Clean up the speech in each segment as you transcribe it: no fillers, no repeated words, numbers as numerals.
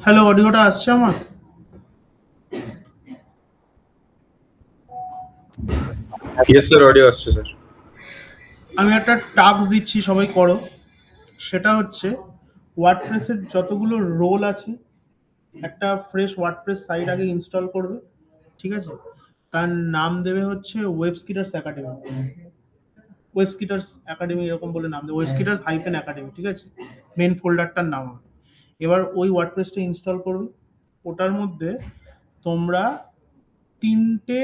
Hello, অডিওটা আসছে আমার? ইয়েস স্যার, অডিও আসছে স্যার। আমি একটা টাস্ক দিচ্ছি, সবাই করো। সেটা হচ্ছে ওয়ার্ডপ্রেসের যতগুলো রোল আছে, একটা ফ্রেশ ওয়ার্ডপ্রেস সাইট আগে ইনস্টল করবে, ঠিক আছে? তার নাম দেবে হচ্ছে ওয়েবস্কিটার্স একাডেমি। ওয়েবস্কিটার্স একাডেমি এরকম বলে নাম দেবে, ওয়েবস্কিটার্স হাইফেন একাডেমি, ঠিক আছে? মেন ফোল্ডারটার নাম হবে। এবার ওই ওয়ার্ডপ্রেসটা ইনস্টল করবে। ওটার মধ্যে তোমরা 3টে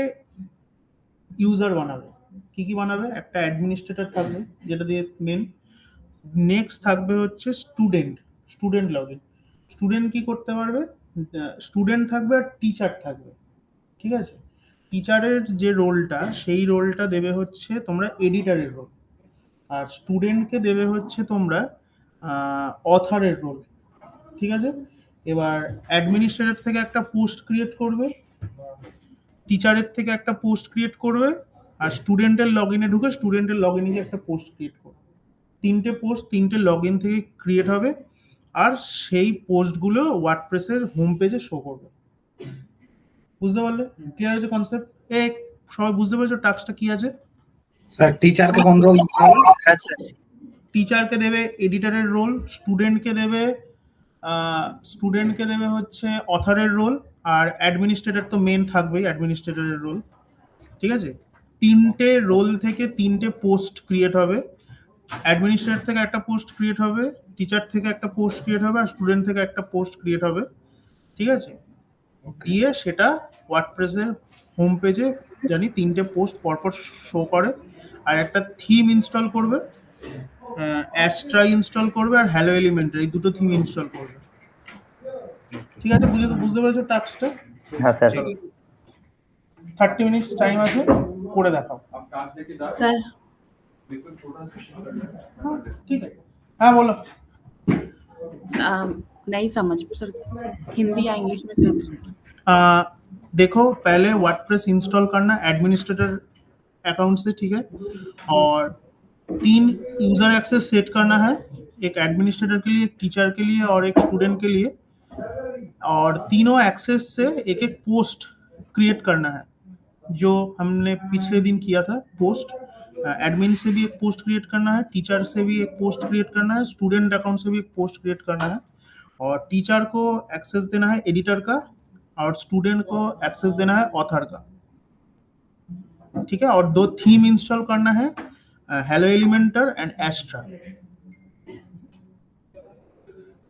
ইউজার বানাবে। কি কি বানাবে? একটা অ্যাডমিনিস্ট্রেটর থাকবে, যেটা দিয়ে মেন। নেক্সট থাকবে হচ্ছে স্টুডেন্ট লগ ইন। স্টুডেন্ট কি করতে পারবে? স্টুডেন্ট থাকবে আর টিচার থাকবে, ঠিক আছে? টিচারের যে রোলটা, সেই রোলটা দেবে হচ্ছে তোমরা এডিটারের রোল। আর স্টুডেন্টকে দেবে হচ্ছে তোমরা অথারের রোল, ঠিক আছে? এবার অ্যাডমিনিস্ট্রেটর থেকে একটা পোস্ট ক্রিয়েট করবে, টিচারের থেকে একটা পোস্ট ক্রিয়েট করবে, আর স্টুডেন্টের লগ ইনে ঢুকে স্টুডেন্টের লগ ইনে একটা পোস্ট ক্রিয়েট করবে। 3টে পোস্ট 3টে লগ ইন থেকে ক্রিয়েট হবে, আর সেই পোস্টগুলো ওয়ার্ডপ্রেসের হোম পেজে শো করবে। বুঝতে পারলে? ক্লিয়ার হয়েছে কনসেপ্ট? এ সবাই বুঝতে পেরেছো টাস্কটা কি আছে? স্যার টিচারকে কোন রোল দিতে হবে? হ্যাঁ স্যার। টিচারকে দেবে এডিটরের রোল, স্টুডেন্টকে দেবে হচ্ছে অথরের রোল, আর অ্যাডমিনিস্ট্রেটর তো মেন থাকবেই, অ্যাডমিনিস্ট্রেটরের রোল, ঠিক আছে? 3টে রোল থেকে 3টে পোস্ট ক্রিয়েট হবে। অ্যাডমিনিস্ট্রেটর থেকে একটা পোস্ট ক্রিয়েট হবে, টিচার থেকে একটা পোস্ট ক্রিয়েট হবে, আর স্টুডেন্ট থেকে একটা পোস্ট ক্রিয়েট হবে। ঠিক আছে, দিয়ে সেটা ওয়ার্ডপ্রেসের হোম পেজে জানি 3টে পোস্ট পরপর শো করে। আর একটা থিম ইনস্টল করবে, অ্যাস্ট্রা ইনস্টল করবে, আর হ্যালো এলিমেন্টার, এই দুটো থিম ইনস্টল করবে। ঠিক আছে, বুঝতে পেরেছো টাস্কটা? হ্যাঁ স্যার। চলো, 30 মিনিটস টাইম আছে, করে দেখাও। सर হ্যাঁ, ঠিক আছে, হ্যাঁ বলো। नहीं समझ सर, हिंदी या इंग्लिश में सर? देखो, पहले वर्डप्रेस इंस्टॉल करना एडमिनिस्ट्रेटर अकाउंट से, ठीक है, और 3 यूजर एक्सेस सेट करना है, एक एडमिनिस्ट्रेटर के लिए, एक टीचर के लिए, और एक स्टूडेंट के लिए। और तीनों एक्सेस से एक एक पोस्ट क्रिएट करना है, जो हमने पिछले दिन किया था पोस्ट। एडमिन से भी एक पोस्ट क्रिएट करना है, टीचर से भी एक पोस्ट क्रिएट करना है, स्टूडेंट अकाउंट से भी एक पोस्ट क्रिएट करना है। और टीचर को एक्सेस देना है एडिटर का, और स्टूडेंट को एक्सेस देना है ऑथर का। ठीक है, और 2 थीम इंस्टॉल करना है, हेलो एलिमेंटर एंड एस्ट्रा।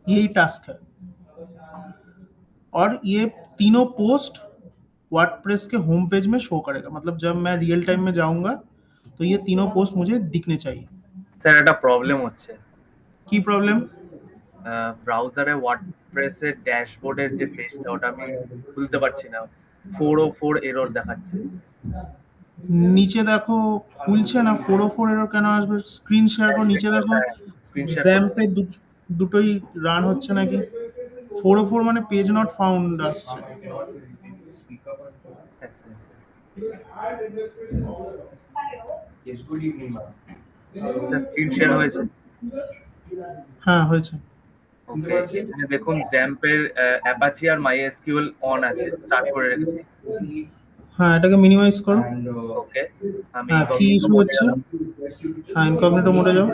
यही टास्क है। और ये तीनों पोस्ट वर्डप्रेस के होम पेज में शो करेगा, मतलब जब मैं रियल टाइम में जाऊंगा तो ये तीनों पोस्ट मुझे दिखने चाहिए। স্যার একটা প্রবলেম হচ্ছে, की प्रॉब्लम? ব্রাউজারে ওয়ার্ডপ্রেসের ড্যাশবোর্ডের যে পেজটা ওটা আমি খুলতে পারছি না, 404 এরর দেখাচ্ছে। नीचे देखो, খুলছে না। 404 এরর কেন আসবে? স্ক্রিন শেয়ার করো, নিচে দেখো স্ক্রিন শেয়ার জ্যাম্পে দুটোই রান হচ্ছে নাকি। 404 মানে পেজ নট ফাউন্ড আসছে। স্যার স্ক্রিন শেয়ার হয়েছে? হ্যাঁ হয়েছে। ওকে, এখানে দেখুন জ্যাম্পের অ্যাপাচি আর মাইএসকিউএল অন আছে, স্টার্ট করে রেখেছি। হ্যাঁ, এটাকে মিনিমাইজ করো। ওকে, আমি হ্যাঁ, কি ইস্যু হচ্ছে? হ্যাঁ, ইনকগনিটো মোডে যাও।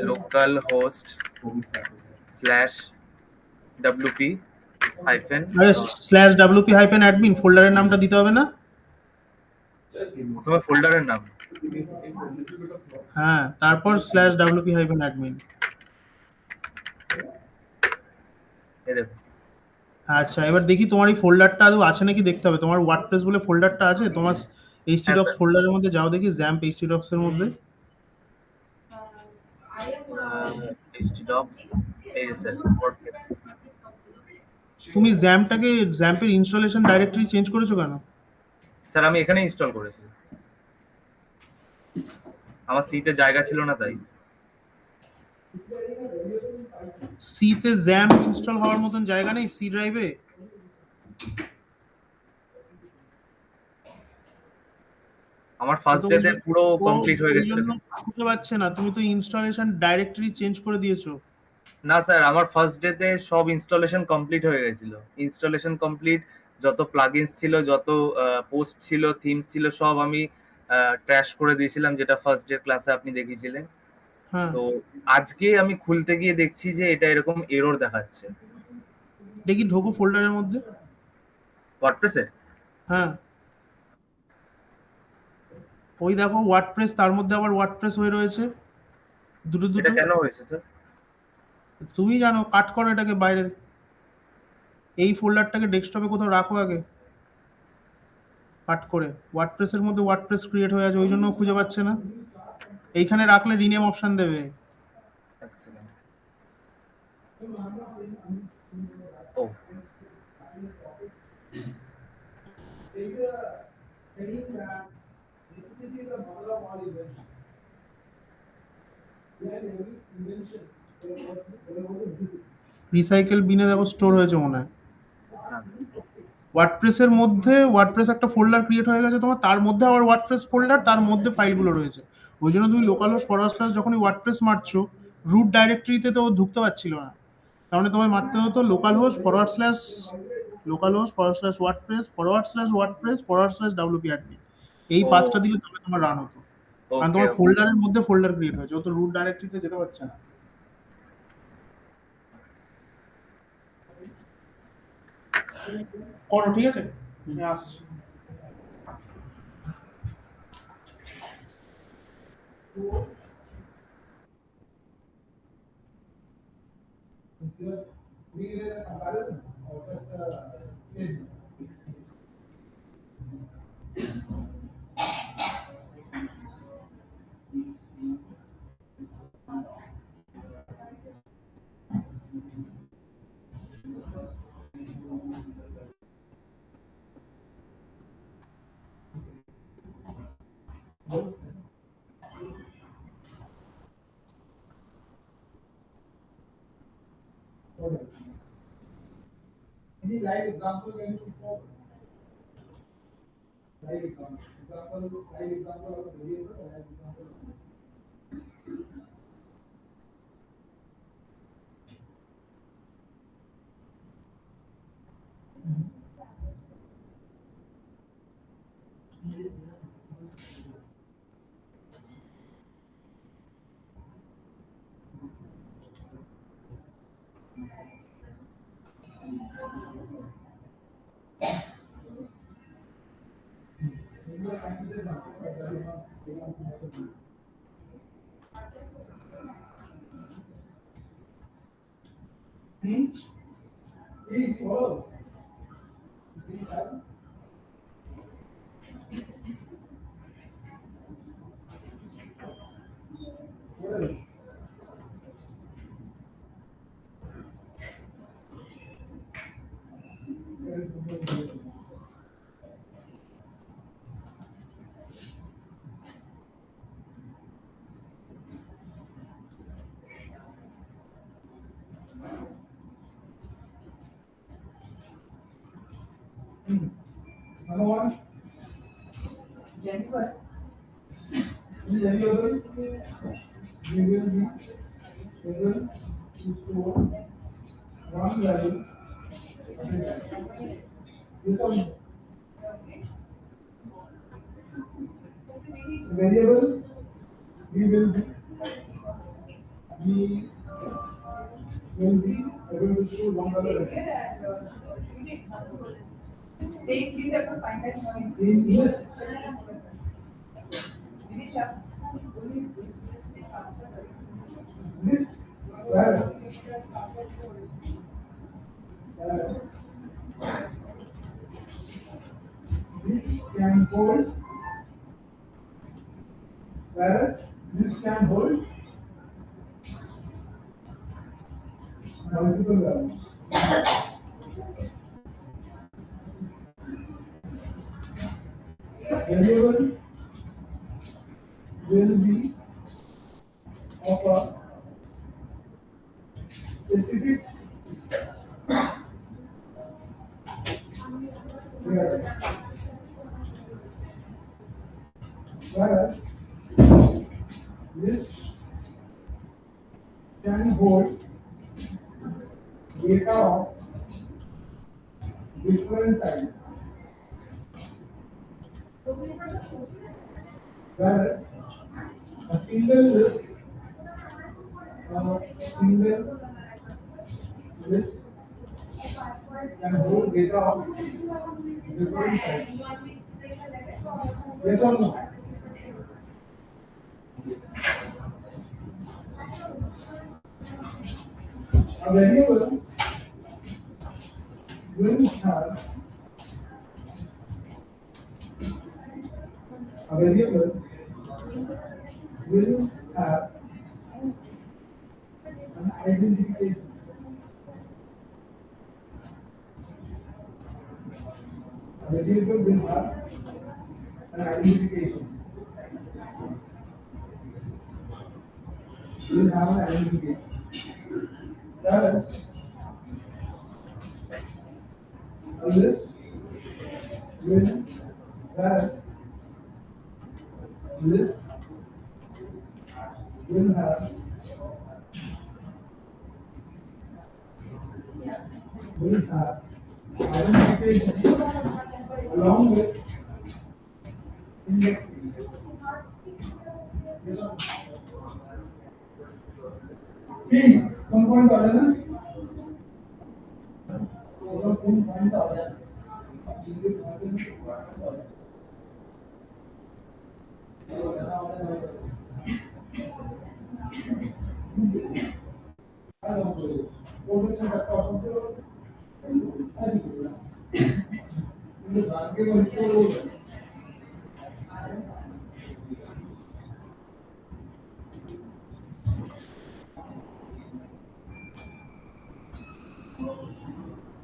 লোকাল হোস্ট /wp হাইফেন, আরে /wp-admin ফোল্ডারের নামটা দিতে হবে না? প্রথমে ফোল্ডারের নাম, হ্যাঁ, তারপর /wp-admin। এই দেখুন। আচ্ছা, এবার দেখি তোমার এই ফোল্ডারটা আদৌ আছে নাকি দেখতে হবে। তোমার ওয়ার্ডপ্রেস বলে ফোল্ডারটা আছে তোমার htdocs স্যার। ফোল্ডারের মধ্যে যাও দেখি, জ্যাম্প htdocs এর মধ্যে। htdocs, এই যে স্যার ওয়ার্ডপ্রেস। তুমি জ্যাম্পের ইনস্টলেশন ডাইরেক্টরি চেঞ্জ করেছো কেন? স্যার আমি এখানে ইনস্টল করেছি, আমার সিতে জায়গা ছিল না তাই। সি তে জ্যাম্প ইনস্টল হওয়ার মতন জায়গা নেই সি ড্রাইভে। আমার ফার্স্ট ডে তে পুরো কমপ্লিট হয়ে গেছিল। বুঝতে পারছে না, তুমি তো ইনস্টলেশন ডাইরেক্টরি চেঞ্জ করে দিয়েছো। না স্যার, আমার ফার্স্ট ডে তে সব ইনস্টলেশন কমপ্লিট হয়ে গেছিল। ইনস্টলেশন কমপ্লিট, যত প্লাগইনস ছিল, যত পোস্ট ছিল, থিমস ছিল, সব আমি ট্র্যাশ করে দিয়েছিলাম, যেটা ফার্স্ট ডে ক্লাসে আপনি দেখিয়েছিলেন। হ্যাঁ, তো আজকে আমি খুলতে গিয়ে দেখছি যে এটা এরকম এরর দেখাচ্ছে দেখি ঢোকো ফোল্ডারের মধ্যে। ওয়ার্ডপ্রেসে। হ্যাঁ, ওই দেখো ওয়ার্ডপ্রেস, তার মধ্যে আবার ওয়ার্ডপ্রেস হয়ে রয়েছে দুটো দুটো। এটা কেন হয়েছে স্যার? তুমি জানো, কাট করো এটাকে বাইরে। এই ফোল্ডারটাকে ডেস্কটপে কোথাও রাখো আগে, কাট করে। ওয়ার্ডপ্রেসের মধ্যে ওয়ার্ডপ্রেস ক্রিয়েট হয়ে আছে, ওই জন্য খুঁজে পাচ্ছে না। এইখানে রাখলে রিনেম অপশন দেবে। এক সেকেন্ড। ও রিসাইকেল বিনে দেখো স্টোর হয়েছে মনে হয়। হ্যাঁ, ওয়ার্ডপ্রেসের মধ্যে ওয়ার্ডপ্রেস একটা ফোল্ডার ক্রিয়েট হয়ে গেছে তোমার, তার মধ্যে আবার ওয়ার্ডপ্রেস ফোল্ডার, তার মধ্যে ফাইলগুলো রয়েছে। ওই জন্য তুমি লোকাল হোস্ট / যখনই ওয়ার্ডপ্রেস মারছো, রুট ডাইরেক্টরিতে তো ও ঢুকতে পারছিল না। তার মানে তোমায় মারতে হতো লোকাল হোস্ট / ওয়ার্ডপ্রেস / wp-admin। এই 5টা দিলে তবে তোমার রান হতো, কারণ ওকে তোমার ফোল্ডারের মধ্যে ফোল্ডার ক্রিয়েট হয়েছে, ও তো রুট ডাইরেক্টরিতে যেতে পারছে না। করো, ঠিক আছে, আমি আসছি।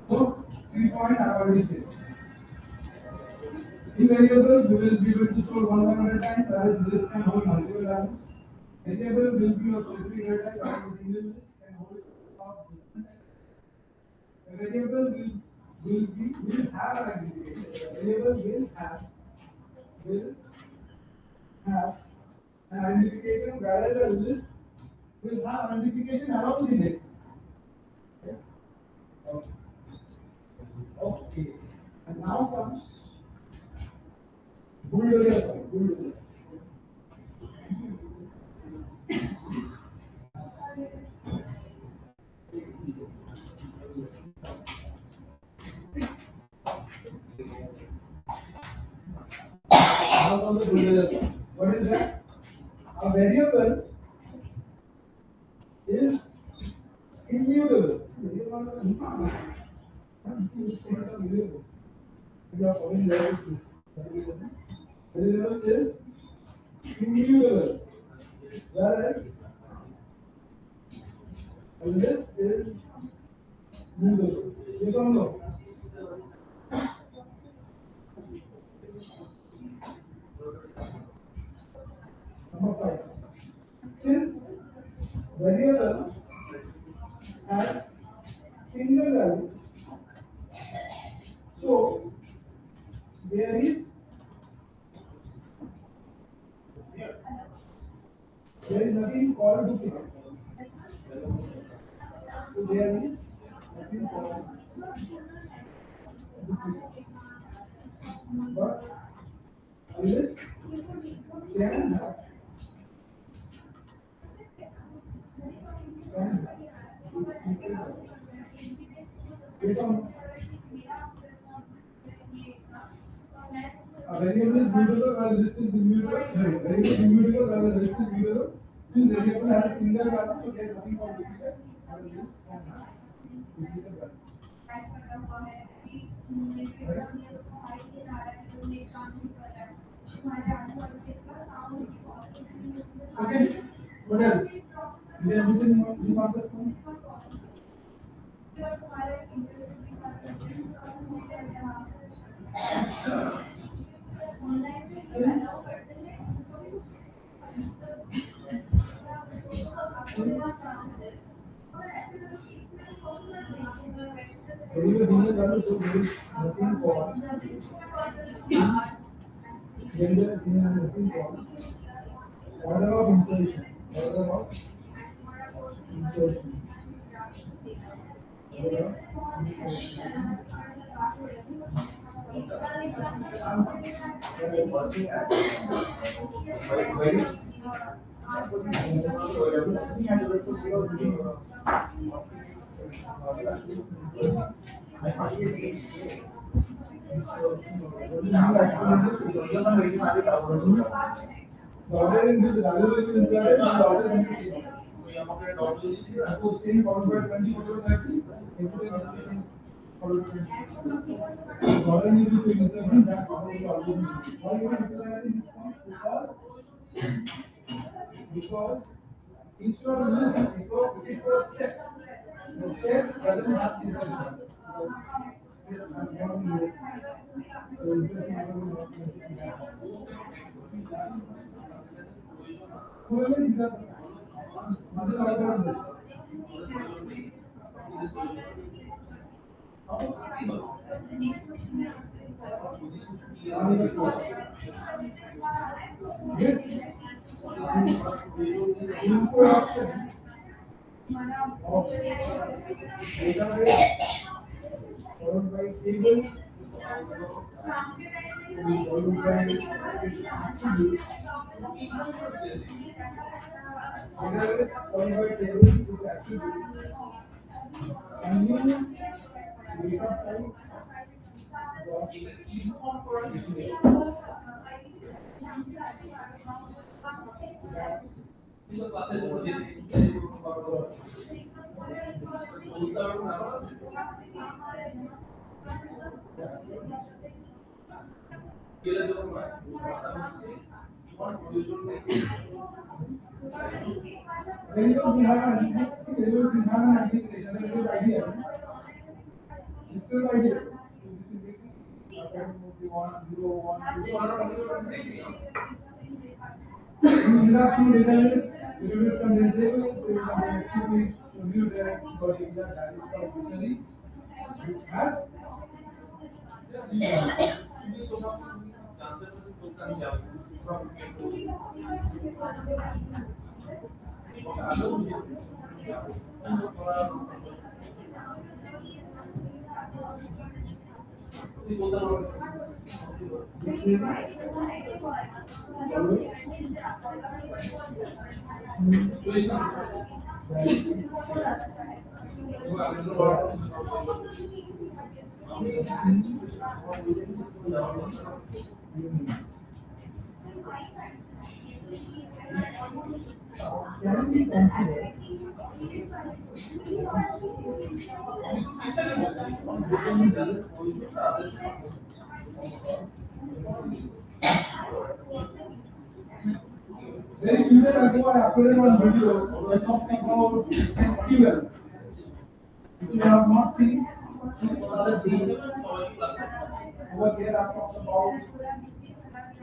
So, 3 point I already said. In variables, we will be able to store 100 times, whereas list can hold multiple values. Variable will be of specific data, whereas single list can hold of different data. A variable will have an identification. A variable will have an identification, whereas a list will have identification along the next. Okay. Okay. Okay. And now comes bulldozer. Bulldozer. Now comes the bulldozer. What is that? A variable is immutable. Variable is immutable, whereas a list is mutable. Yes or no? Number 5. Since variable has single value, so there is nothing called duplicate. So there is nothing called duplicate. But a list can have Yes or no? A variable is mutable while the list is immutable. Sorry, variable is immutable while the list is mutable. Since variable has a single value, so there is nothing called duplicate. And the list can have duplicate value. Okay. What else? Is there anything you want to know? There is a single value, so there is nothing called. There is nothing called order of insertion. Order of insertion. Order of insertion. The order in which the value will be inserted and the order in which suppose 10 followed by 20 followed by 30, everything followed by 20. The order in which we insert that order will always be. Why you are utilizing this one? Because instead of list, it was set. The set doesn't have to be whoever is the mother order this. Input option of database followed by table followed by its attribute. Database followed by table with attribute. And new data type Railroad will have an railroad will have an application, a good idea. It's good idea. You have two database, database can be tables, they can actually review their body that is officially. It has. Can be considered. Very few days ago, I uploaded one video that talks about SQL. If you have not seen, over there I talked about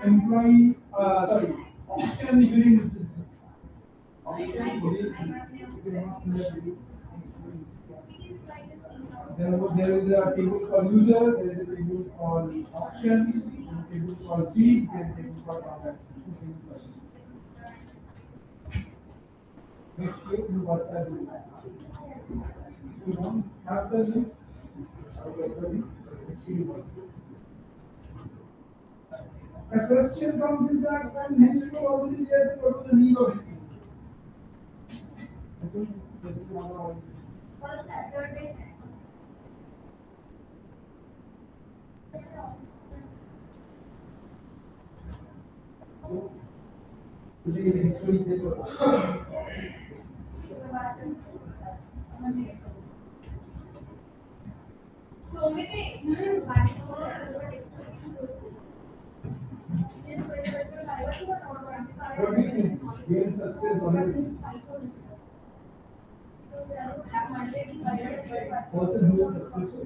employee, option billing system. Option billing system. If you have not seen that video. There is a table for user, there is a table for auction, there is a table for fees, there is a table for transaction. Make sure you got that. If you don't have the link, the question comes in that when next to already there, what is the need of it? I think this is one of What do you think? Gain success already. Person who is successful.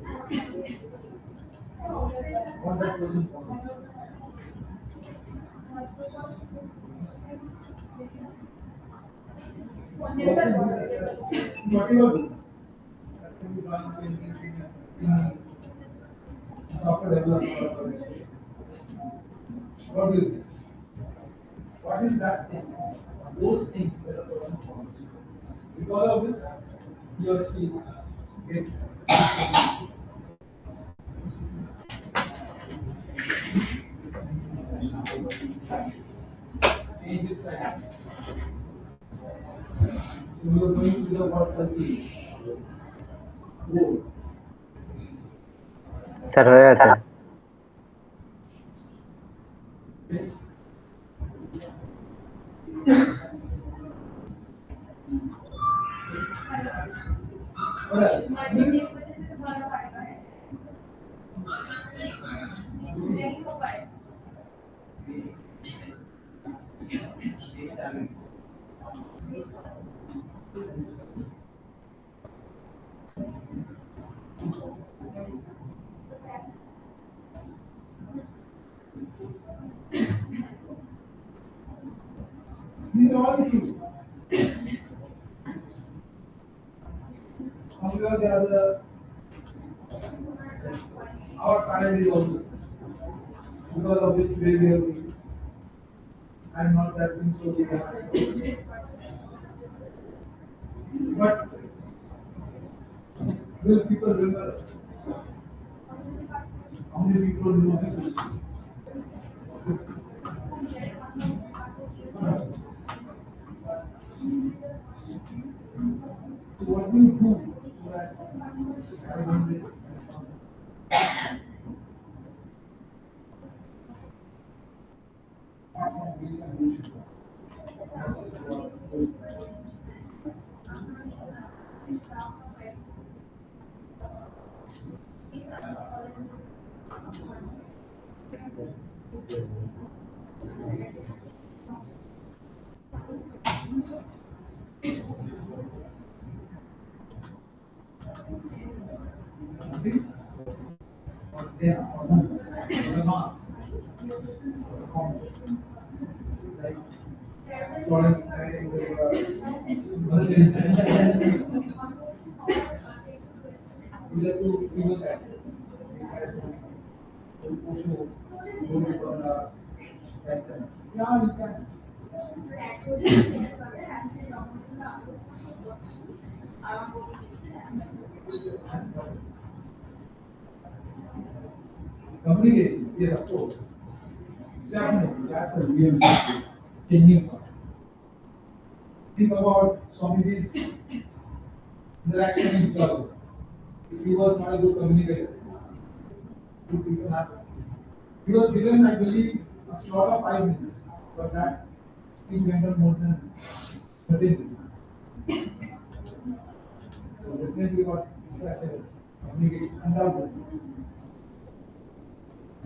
What that person wants. Whatever. Software development. What do you think? What is that thing? Those things that are going on. Because of it, he or she gets change its time. So we are going to the what country? Goal. Sir হয়ে আছে These are all true. However, there are our parent is also because of which way we are going. I'm not that thing so big. But will people remember us? How many people know this? So what do you do? The mask. Like, Florence, either to feel that. Yeah, you can. Communication, yes, of course. Definitely, that's a real changing point. Think about Swamiji's interaction in struggle. If he was not a good communicator, would people happen? He was given, I believe, a slot of 5 minutes, but that he went on more than 30 minutes. So definitely got interacted, communication, undoubtedly.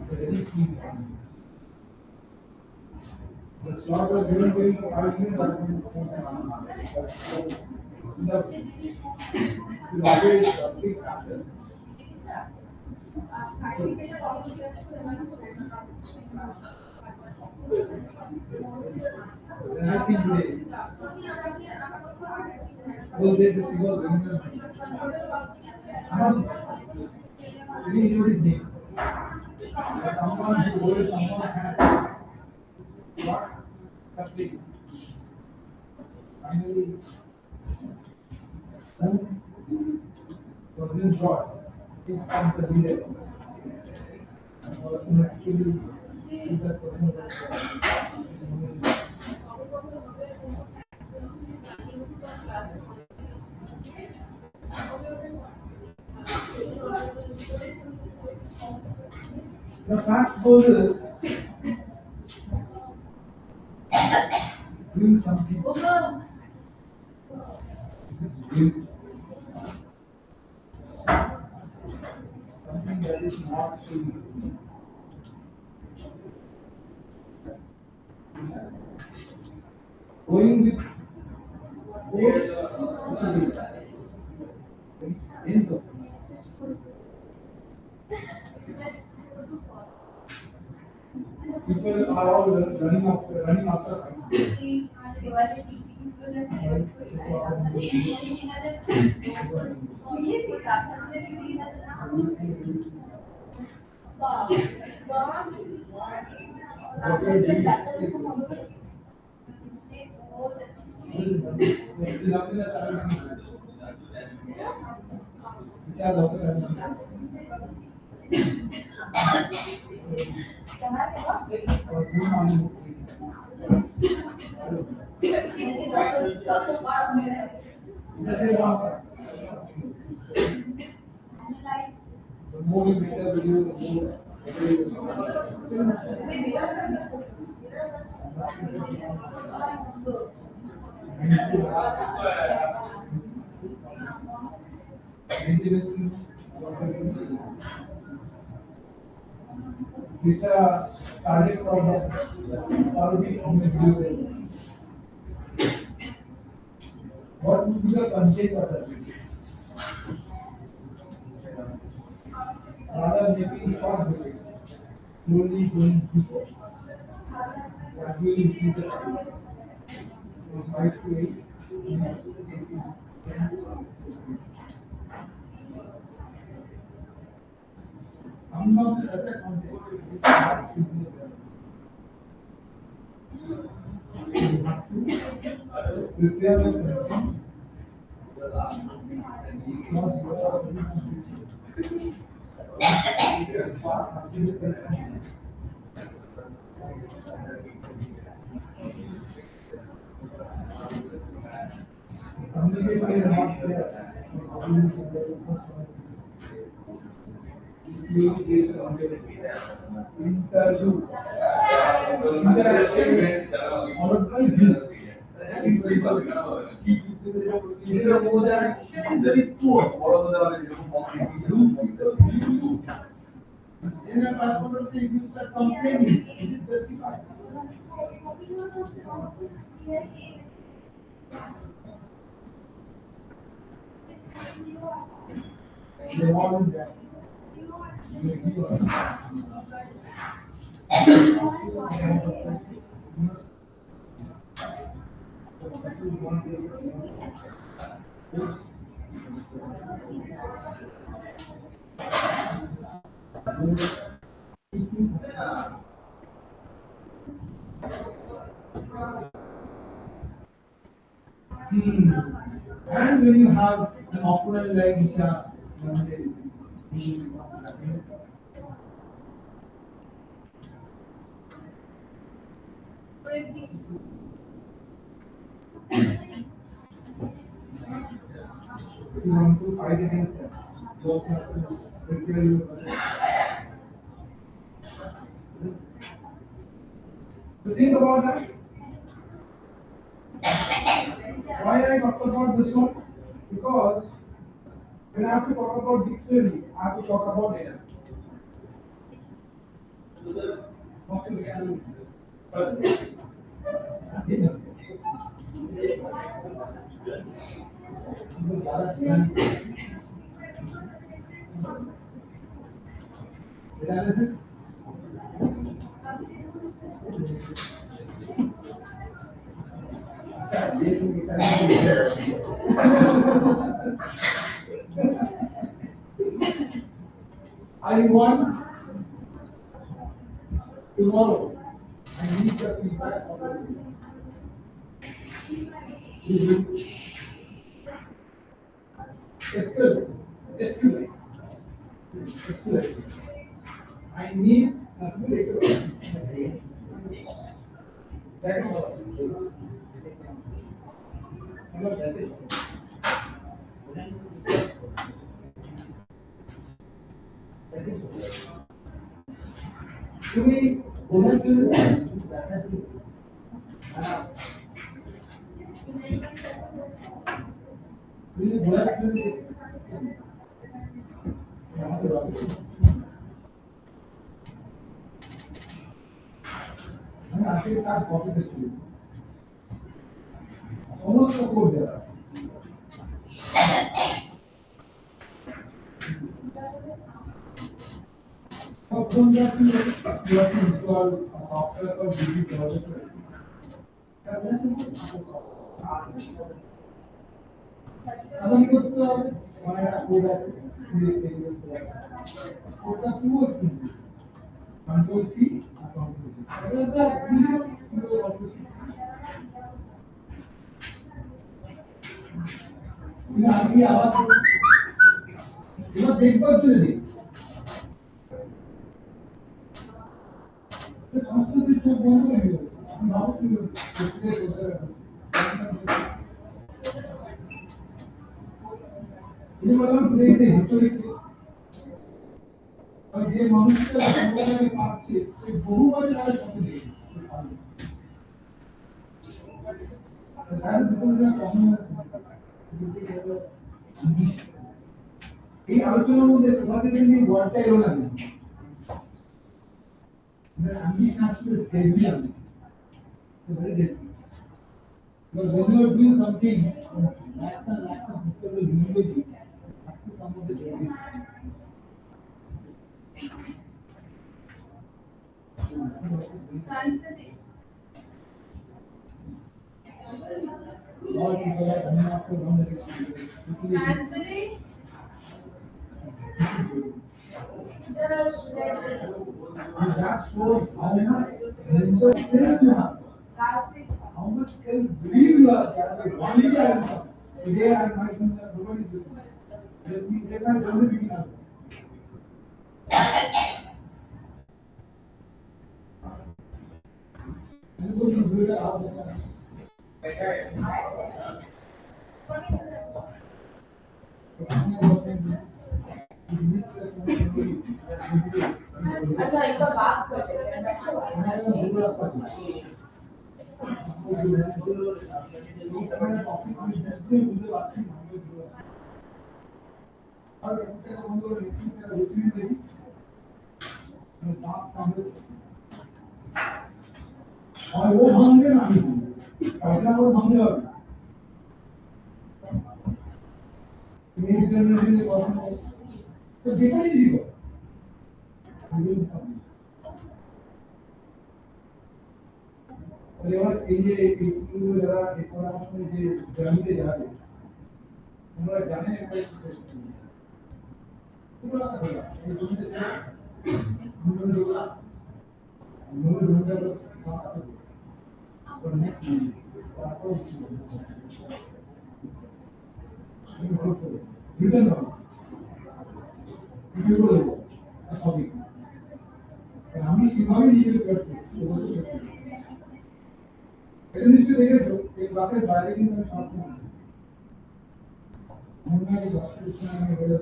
It's a very key point. The slot was given to him for 5 minutes, but he it's always a big factor. And I think today, those days the figure was remembered. I don't really know his name. But someone who wrote someone had what the place. Finally, who was in short, he found the leader. And was actually do that person. The fact goes is doing something. Something that is not to going with force in the people are all running after the more you make a video, the These are target problems already on the view. What would be the content of the video? Rather making short video, slowly going deeper, gradually increase the time. From 5 to 8 minutes, 10 to some of the other content is not to be prepare the content. Interview. Interaction. people view you, then a performance if you start complaining, is it justified? The wall is there. And when you have an opponent like Isha, you want to fight against them. You also have to prepare your. To think about that. Why I talked about this one? Because when I have to talk about dictionary, I have to talk about data. Analysis. I want tomorrow. I need the feedback of the Escalate. I need a that is all. That is. तुम्ही almost support there. From that you have to install software for DB development. Someone goes to one code Control C, সংস্কৃতির চোখ বন্ধ হয়ে গেল আমি ভাবছি এই বললাম যে হিস্টোরিক যে মানুষটা সংগ্রামে পাচ্ছে সে বহুবার আগে শব্দ দিয়ে এই আলোচনার মধ্যে তোমাদের যদি ওয়ার্ডটা এলো না আমি আসলে ফেলিয়াম very different. Because when you are doing something, lakhs and lakhs of people will remember you. You have to come with the basics. Lord, people are coming after one Anthony? That shows how much self you have. How much self-belief you have. One day I will come. Today I might think that nobody is listening. Let me take my journey beginner. Anybody who will have अच्छा एक बार बात करते हैं और একটা বন্ধ করে routine দেই দাঁত কামড়ে আর ও ভাঙবে না এটা ও ভাঙবে হবে তুমি ডিটারমিনেশন করো তো যেখানে দিও তাহলে ওরা এই যে এইগুলো যারা ইনফরমেশন যে জার্নিতে যাবে তোমরা জানে একটা পুরো কথা এই দুটো আমি সেভাবে নিজেকে করছি এটা নিশ্চয়ই দেখেছো এই ক্লাসের বাইরে কিন্তু আমি সব মনে হয় আমি বলে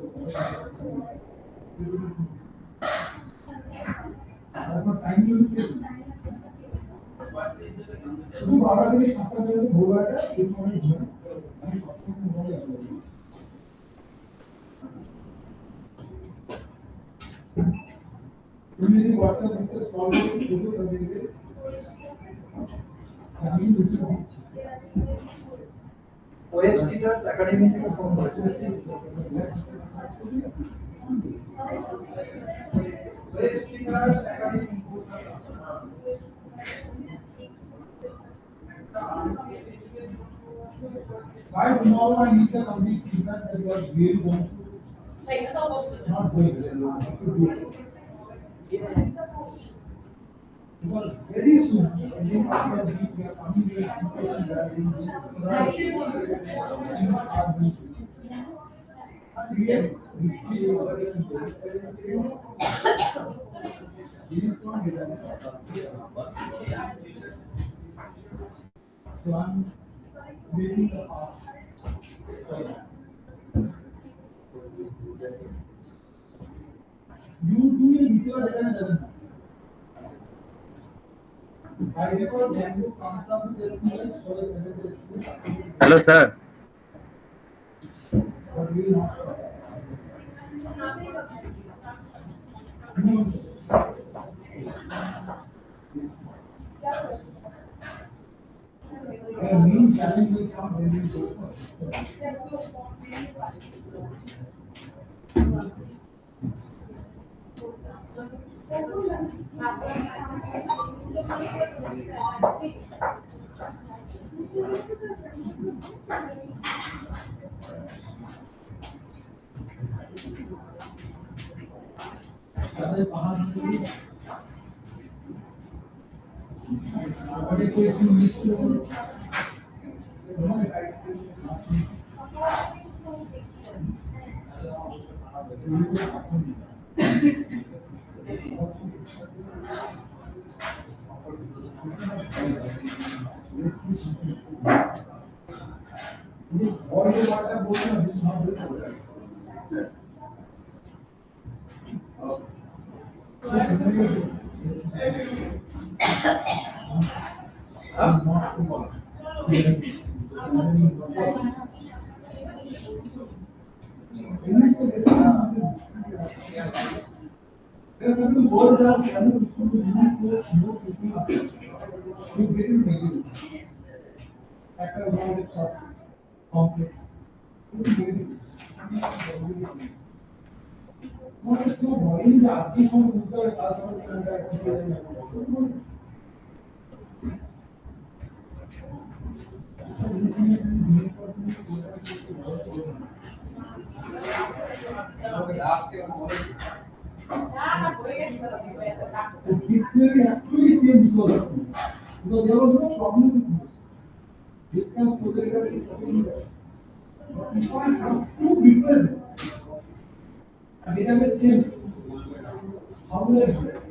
এখন টাইম ইউজ শুধু বাবা থেকে সাতটা পর্যন্ত ভোরবেলাটা এই সময় ঘুমাই আমি সবসময় ঘুমাই তুমি যদি হোয়াটসঅ্যাপ করতে স্ক্রল করে শুধু তাদেরকে আমি বুঝতে পারছি ওয়েব সিটার্স একাডেমি থেকে ফোন করেছে web seaters academy By tomorrow I need the complete feedback that you are really going to Like, it's almost not going to do it. Because very soon, I think after a week, we are coming to a situation that we need so I'm waiting the past. You do a video that doesn't. I record when you comes up with the students so that Hello, sir. but we will not. The main challenge will come when we go তাদের পাহাড় থেকে বড় করে মিষ্টি All the water bottle is not good. There are certain words that are you get in negative. Factor one is complex. What is so boring is asking for the dictionary actually came because there was no problem with this. This can so that it is something that if I have to represent a database came, how will I do it?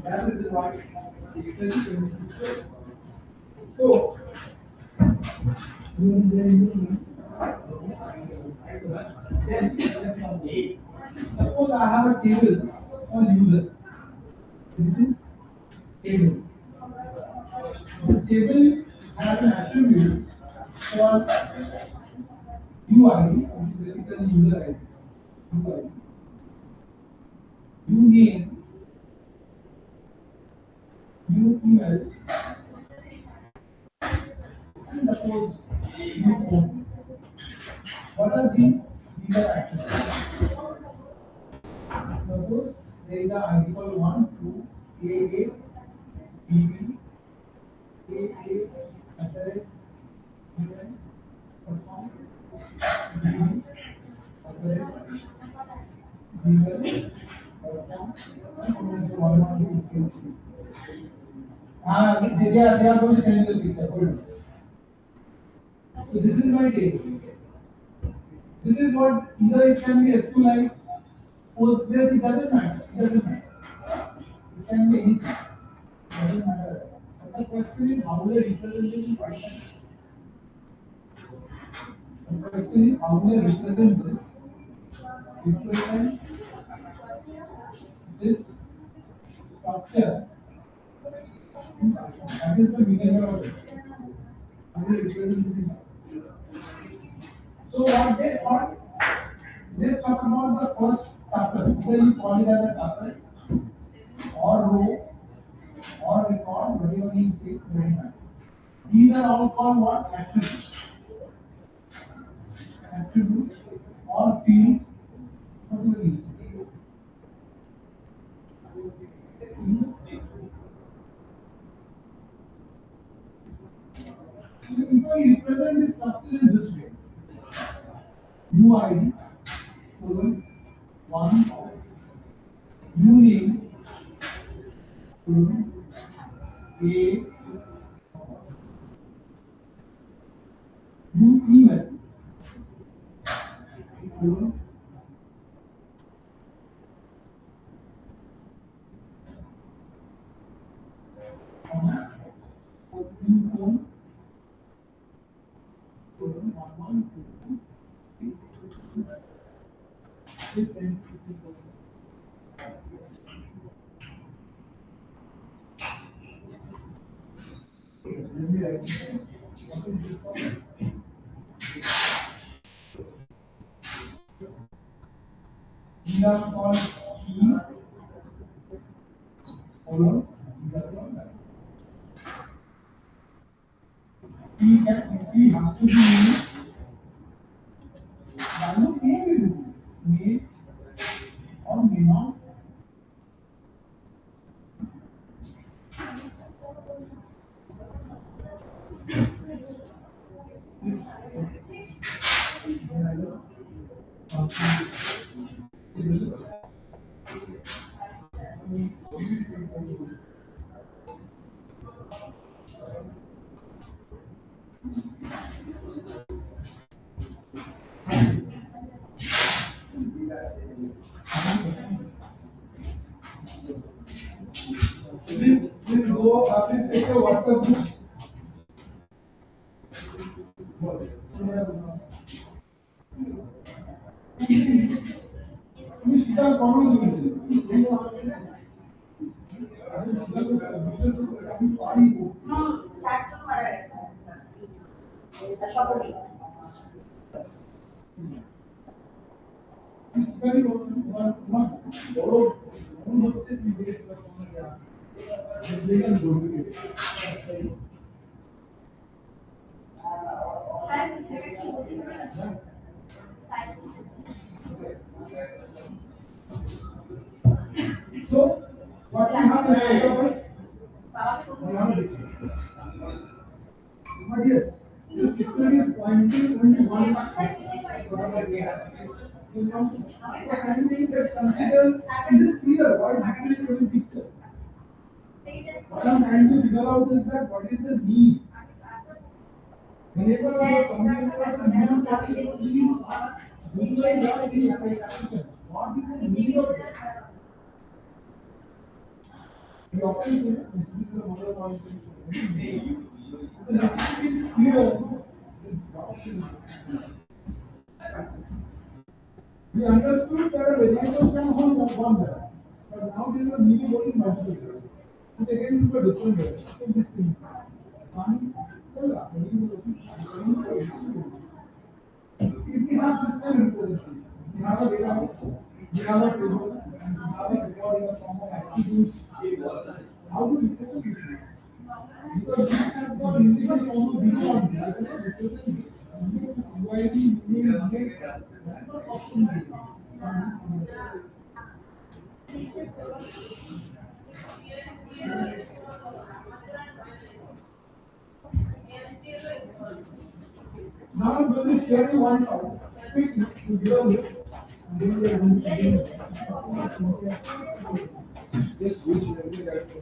That is why dictionary came. So, suppose I have a table on users. This is table. This table has an attribute called UID, which is basically user ID. You name, you email, and suppose you phone. What are these? These are actions. Suppose there is a article 1, 2, AA, BB, AA, address, email, perform, BB, address, email, perform, and one more thing. They are going to send you the picture. Hold on. So this is my day. This is what either it can be SQLite, Postgres, it doesn't matter. It doesn't matter. It can be anything. It doesn't matter. But the question is how they represent it in Python. The question is how they represent this. Represent this structure in Python. That is the meaning of it. How they represent this in Python. So what they thought, they talk about the first tuple. Either you call it as a tuple or row or record, whatever you say, very nice. These are all called what? Attributes. Attributes or fields. Whatever you say. So if I represent this structure in this way, UID colon 1 uname colon a u email colon phone colon 1122 this and let me write it. What is this one? These are called key colon. These are called key has to be used. Value may be may or may not. Please go, please take a WhatsApp group. Please start communicating. It's very So, what we have is we have this. But yes, this picture is pointing only one side. So can we just consider, is it clear what is actually in the picture? What I'm trying to figure out is that what is the need? Whenever we are coming across a new topic, what is the need of this? We often say this is the model of the necessity is clear. We understood that a variable can hold one there, but now there is a need holding multiple there. And again, it's a different way. So this thing. If we have this kind of representation, we have a data, we have a table, and we have a record in the form of attributes table. How do we do this? Because we have got invisible form of these ones. Why do we need that's not possible. Now I'm going to share you one quick to give a look. Just switch every direction.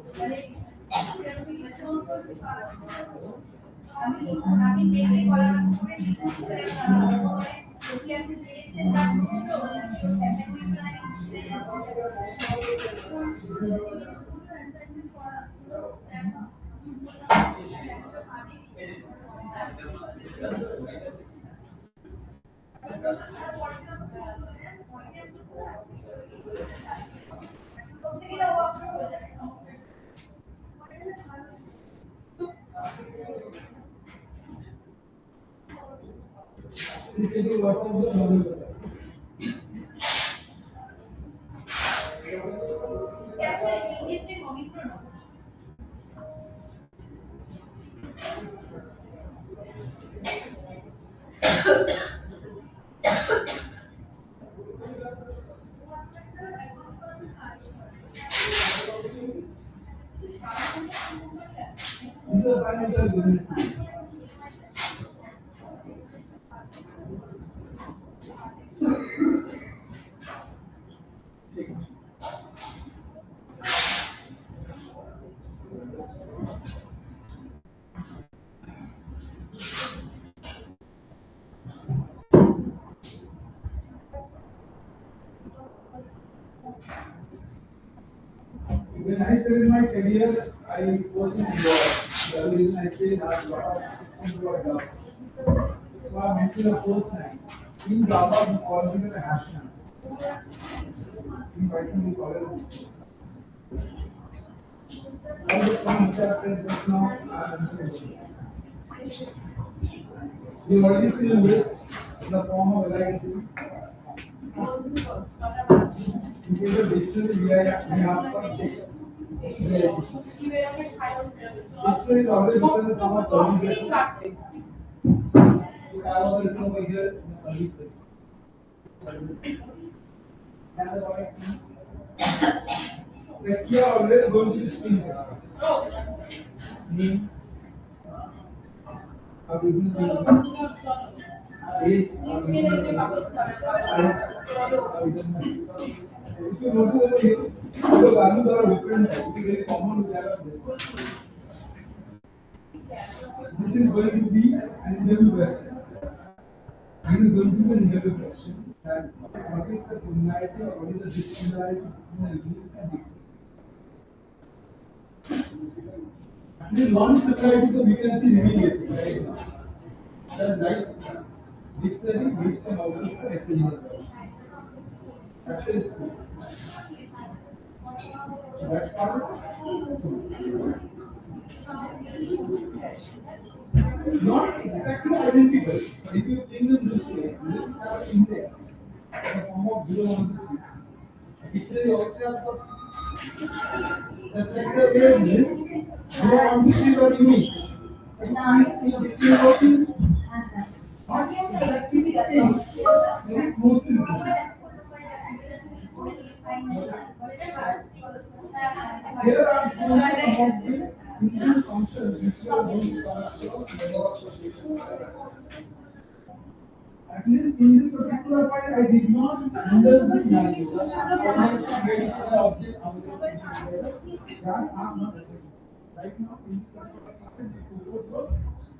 These are parameters given. When I started my career, I was in the reason I say that lot of things were done. So I went to the first time. In Java, we call it a hash map. In Python, we call it. I just come here just now. You already see this in the form of LIC. In case of dictionary, we have for text. Dictionary is always written in the form of curly bracket. I was written over here in the curly bracket. The key are always going to be string. A business if you notice over here, the values are different. It is very common to have this. This is going to be an interview question. This is going to be an interview question. And what is the similarity or what is the dissimilarity between the English and dictionary? This one similarity we can see immediately, right? That like dictionary based on output for intelligence. That is good. That part not exactly identical, but if you think in this way, this have index in the form of 0, 1, 2, 3. Dictionary also has got the sector there is 0, 1, 2, 3 are unique. But in the dictionary also not exactly the same. There is mostly here are different functions which are going to at least in this particular file, I did not handle this value. That I'm not right now.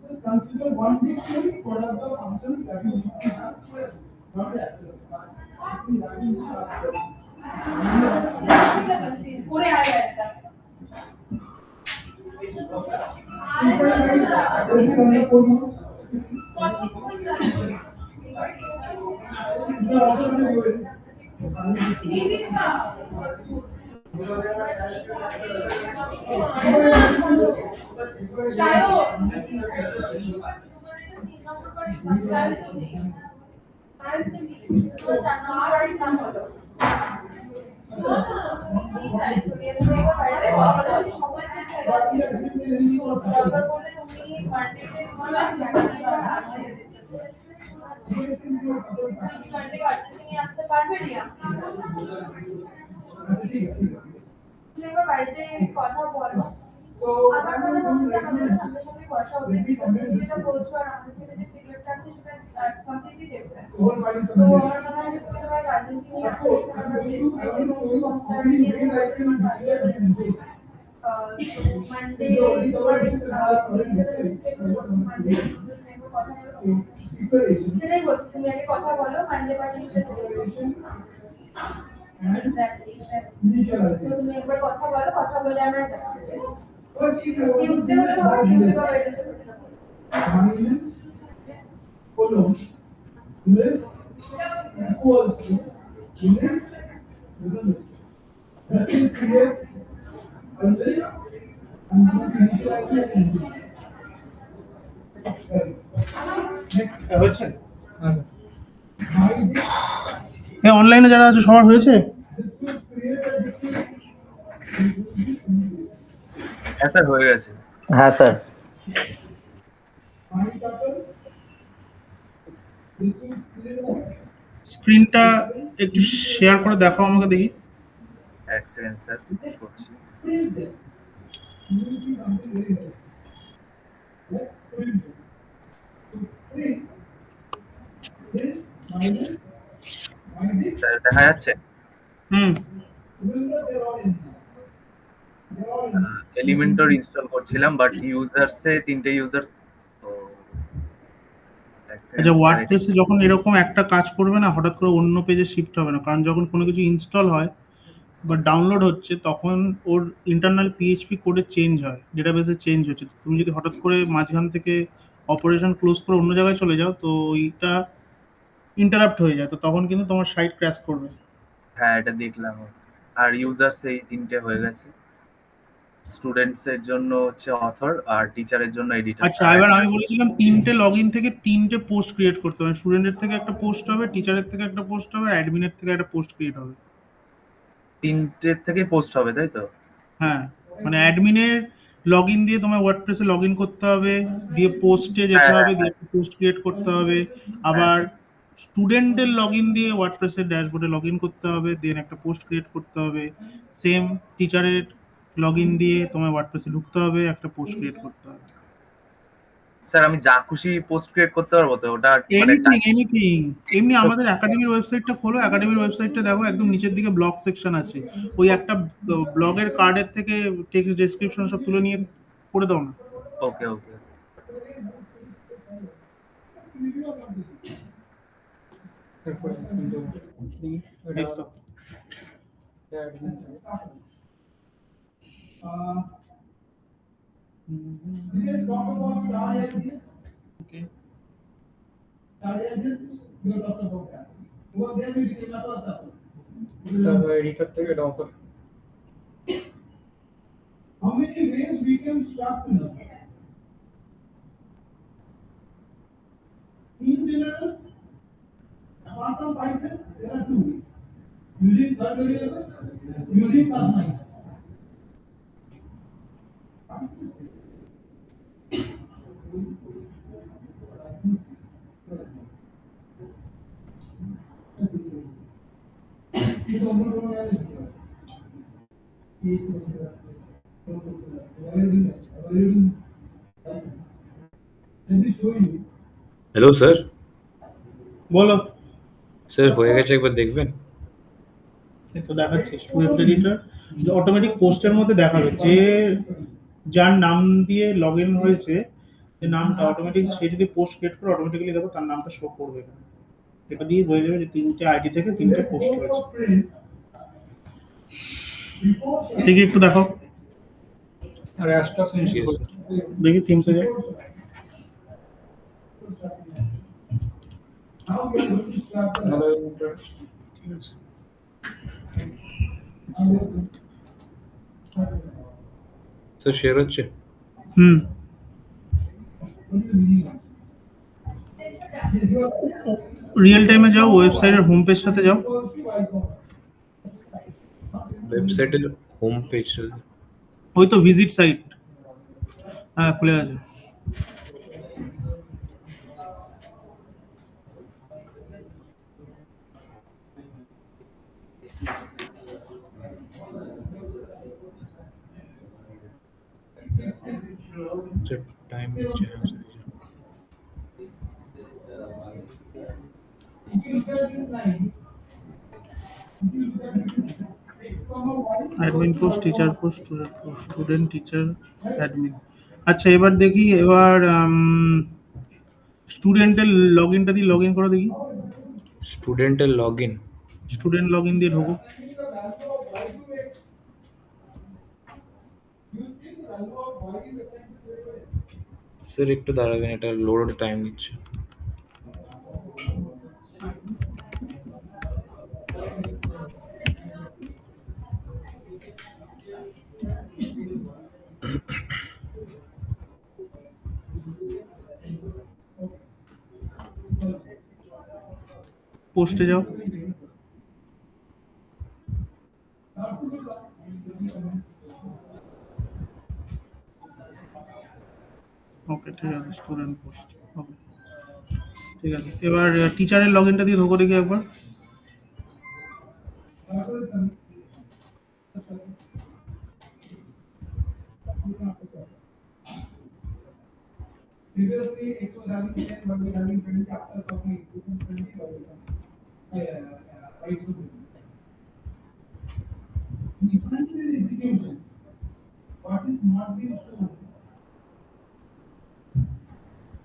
Just consider one dictionary. What are the functions that you need to have? Not the access. Because I'm not for example. দরকার পড়লে তুমি মার্কেটে মার্কেটে আসতে পারবে রিয়া? তুমি একবার বাড়িতে কথা বলো। আমার মনে হচ্ছে যে আমাদের সামনে সামনে বসা উচিত, because তুমি যেটা বলছো আর আমার থেকে যে ফিডব্যাকটা আছে সেটা কমপ্লিটলি ডিফারেন্ট। তো আমার মনে হয় যে তুমি তোমার গার্জেনকে নিয়ে আসো, তোমার স্পন্সর নিয়ে মানডে সেটাই বলছি, তুমি আগে কথা বলো মানডে বা এক্স্যাক্টলি। তো তুমি একবার কথা বলো, কথা বলে আমরা টিউসডে হলে হবে, টিউসডে বা ওয়েডনেসডে হলে হবে। colon less equals to less that will create a list and initialize the engine. হয়েছে By this, হ্যাঁ, অনলাইনে যারা আছে সবার হয়েছে? this will create a different হ্যাঁ স্যার, হয়ে গেছে। হ্যাঁ sir. high couple. This will create a স্ক্রিনটা একটু শেয়ার করে দেখাও আমাকে দেখি। এক সেকেন্ড স্যার, করছি। print them. You will see something very nice. Like print them. So print minus sir দেখা যাচ্ছে? হুম, remember they're all in. They're all in. Elementor install করছিলাম, বাট ইউজার্সে 3টে ইউজার। তো আচ্ছা, ওয়ার্ডপ্রেসে যখন এরকম একটা কাজ করবে না, হঠাৎ করে অন্য পেজে শিফট হবে না, কারণ যখন কোনো কিছু ইনস্টল হয় বা ডাউনলোড হচ্ছে তখন ওর ইন্টারনাল পিএইচপি কোডে চেঞ্জ হয়, ডেটাবেসে চেঞ্জ হচ্ছে। তুমি যদি হঠাৎ করে মাঝখান থেকে অপারেশন ক্লোজ করে অন্য জায়গায় চলে যাও, তো ওইটা ইন্টারাপ্ট হয়ে যায়, তো তখন কিন্তু তোমার সাইট ক্র্যাশ করবে। হ্যাঁ, এটা দেখলাম। আর ইউজার্স এই 3টে হয়ে গেছে। স্টুডেন্টস এর জন্য হচ্ছে অথর, আর টিচারের জন্য এডিটর। আচ্ছা, এবার আমি বলেছিলাম 3টে লগইন থেকে 3টে পোস্ট ক্রিয়েট করতে হবে। স্টুডেন্টের থেকে একটা পোস্ট হবে, টিচারের থেকে একটা পোস্ট হবে, আর অ্যাডমিনের থেকে একটা পোস্ট ক্রিয়েট হবে। 3টে থেকে পোস্ট হবে, তাই তো? হ্যাঁ, মানে অ্যাডমিনের লগইন দিয়ে তোমার ওয়ার্ডপ্রেসে লগইন করতে হবে, দিয়ে পোস্টে যেতে হ্যাঁ, হবে, দিয়ে একটা পোস্ট ক্রিয়েট করতে হবে। আবার স্টুডেন্টের লগইন দিয়ে ওয়ার্ডপ্রেসের ড্যাশবোর্ডে লগইন করতে হবে, দেন একটা পোস্ট ক্রিয়েট করতে হবে। সেম টিচারের লগইন দিয়ে তোমার ওয়ার্ডপ্রেসে ঢুকতে হবে, একটা পোস্ট ক্রিয়েট করতে হবে। স্যার আমি যা খুশি পোস্ট ক্রিয়েট করতে পারবো তো? ওটা মানে এনিথিং। এমনি আমাদের একাডেমির ওয়েবসাইটটা খোলো, একাডেমির ওয়েবসাইটটা দেখো, একদম নিচের দিকে ব্লগ সেকশন আছে। ওই একটা ব্লগের কার্ডের থেকে টেক্সট ডেসক্রিপশন সব তুলে নিয়ে করে দাও না। ওকে ওকে। এই তো। Let's talk about star ideas. Okay. Star ideas, we are talking about that. Over there we became a first up. Editor থেকে dropper. How many ways we can start to learn? In general, apart from Python, there are 2 ways. Using third variable, using plus minus. Let me show you. Hello sir. বলো। Sir হয়ে গেছে, একবার দেখবেন। এই তো দেখাচ্ছে student editor, automatic পোস্টের মধ্যে দেখাবে যে যার নাম দিয়ে লগইন হয়েছে, যে নামটা অটোমেটিক, সে যদি পোস্ট ক্রিয়েট করে অটোমেটিক্যালি দেখো তার নামটা শো করবে এখানে। এটা দিয়ে হয়ে যাবে যে 3টে আইডি থেকে 3টে পোস্ট হয়েছে। দেখি একটু দেখো, আর অ্যাস্ট্রাস ইনস্টল দেখি থিমসে যাও। Now we are going to start the ঠিক আছে। স্যার শেয়ার হচ্ছে। হুম। what is the meaning of it? Real টাইমে যাও, ওয়েবসাইটের হোম পেজটাতে যাও। ওয়েবসাইটের হোম পেজ ওই তো ভিজিট সাইট, হ্যাঁ খুলে গেছে। Time admin post, teacher post, student, teacher, admin. আচ্ছা এবার দেখি, এবার স্টুডেন্টের লগ ইনটা দিয়ে লগ ইন করো দেখি। স্টুডেন্টের log in. Student log in দিয়ে ঢোকো। স্যার একটু দাঁড়াবেন, এটা লোড টাইম নিচ্ছে। পোস্টে যাও। ওকে ঠিক আছে, স্টুডেন্ট পোস্ট। ওকে ঠিক আছে, এবার টিচারের লগ ইনটা দিয়ে ঢোকো দেখি একবার। Previously, X was having 10, but we're having 20 chapters of me. 20 right to be. Different is execution. What is not being shown?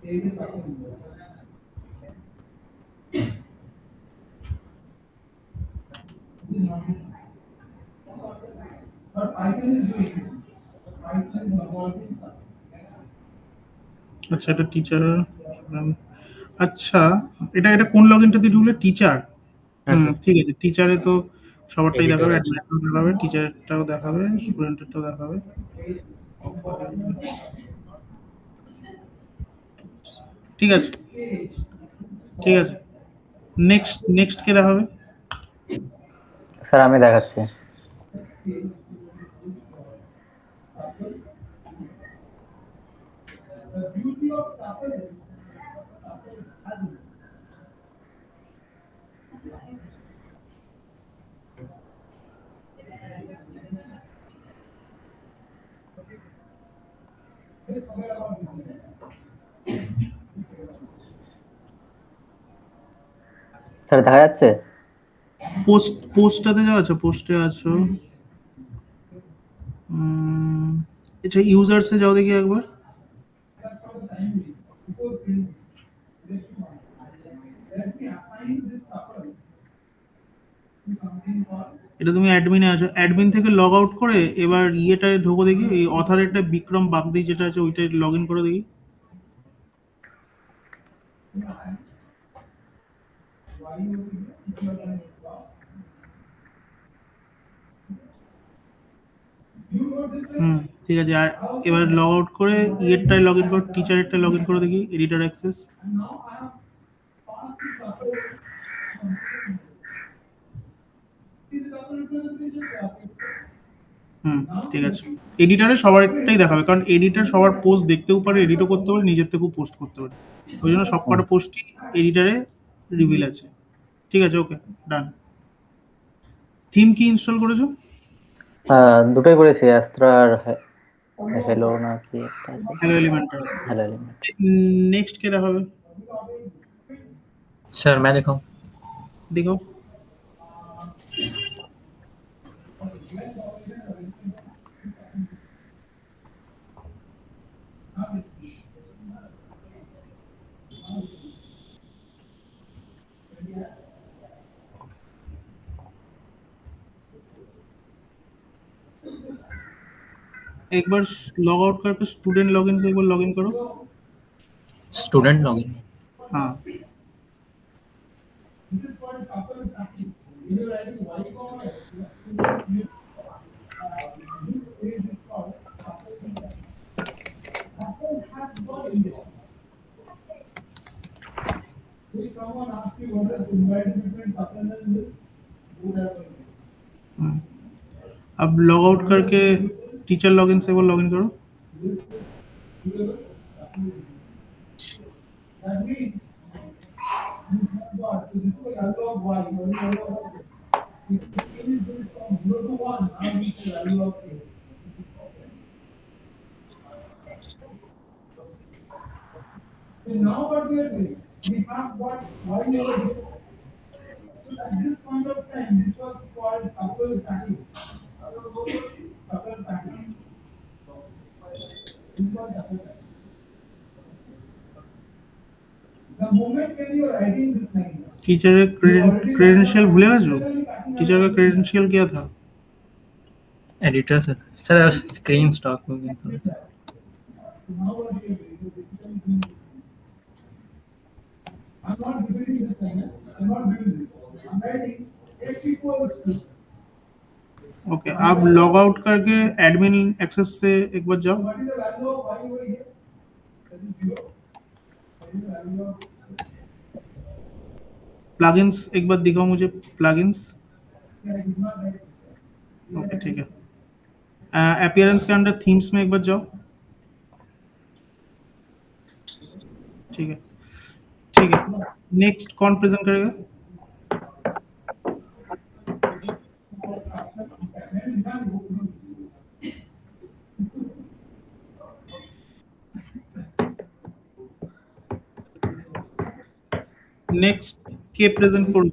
There is Python. This is not being shown. But Python is doing it. Python is evolving. আচ্ছা এটা teacher, আচ্ছা এটা এটা কোন log ইনটা দিয়ে ঢুকলে? Teacher. হ্যাঁ sir. ঠিক আছে, টিচারে তো সবারটাই Editor দেখাবে, আছে। অ্যাডমিনেরটাও দেখাবে, টিচারটাও দেখাবে, স্টুডেন্টেরটাও দেখাবে। ঠিক আছে ঠিক আছে, নেক্সট নেক্সট কে দেখাবে? স্যার আমি দেখাচ্ছি। স্যার দেখা যাচ্ছে? পোস্টটাতে যাও। আচ্ছা পোস্টে আছো, আচ্ছা ইউজার্সে যাও দেখি একবার। এটা তুমি অ্যাডমিনে আছো, অ্যাডমিন থেকে লগ আউট করে এবার ইয়েটায় ঢোকো দেখি, এই অথারেরটা বিক্রম বাগদি যেটা আছে ওইটায় লগ ইন করে দেখি। ঠিক আছে, আর এবার লগ আউট করে ইয়েরটায় লগ ইন করো, টিচারেরটায় লগ ইন করে দেখি, এডিটর অ্যাক্সেস। ঠিক আছে, এডিটরে সবারটাই দেখাবে, কারণ এডিটর সবার পোস্ট দেখতেও পারে, এডিটও করতে পারে, নিজের থেকেও পোস্ট করতে পারে, ওই জন্য সবকটা পোস্টই এডিটরে রিভিল আছে। ঠিক আছে, ওকে ডান। থিম কি ইনস্টল করেছো? দুটোই করেছি, অ্যাস্ট্রা আর হ্যালো না কি একটা আছে, hello Elementor. Hello element. Next কে দেখাবে? सर मैं दिखाऊं? দেখো। एक बार लॉग आउट करके स्टूडेंट लॉगिन से एक बार लॉगिन करो। Student login. हाँ If someone asks you what अब लॉग आउट करके टीचर लॉगिन से वो लॉगिन करो. That means what? So this is a value of y, value of if it is going from 0 to 1, now this is the value of a. So now what we are doing? We have what y over here. So at this point of time, this was called couple packing. Couple packing. This was couple packing. The moment when you are writing this line, teacher का credential भूलेगा जो teacher का credential क्या था. Editor sir screen stock हो गया थोड़ा सा. now what we are doing, basically doing this. I'm not repeating this line. I'm not doing this. I'm writing x equals to. Okay आप लॉग आउट करके admin access से एक बार जाओ. What is the value of y over here? That is 0. What is the value of plugins एक बार दिखाओ मुझे. Plugins I did not write. Okay ठीक है. अपीयरेंस के अंडर थीम्स में एक बार जाओ. ठीक है ठीक है. नेक्स्ट कौन प्रेजेंट करेगा. नेक्स्ट के प्रेजेंट করবে.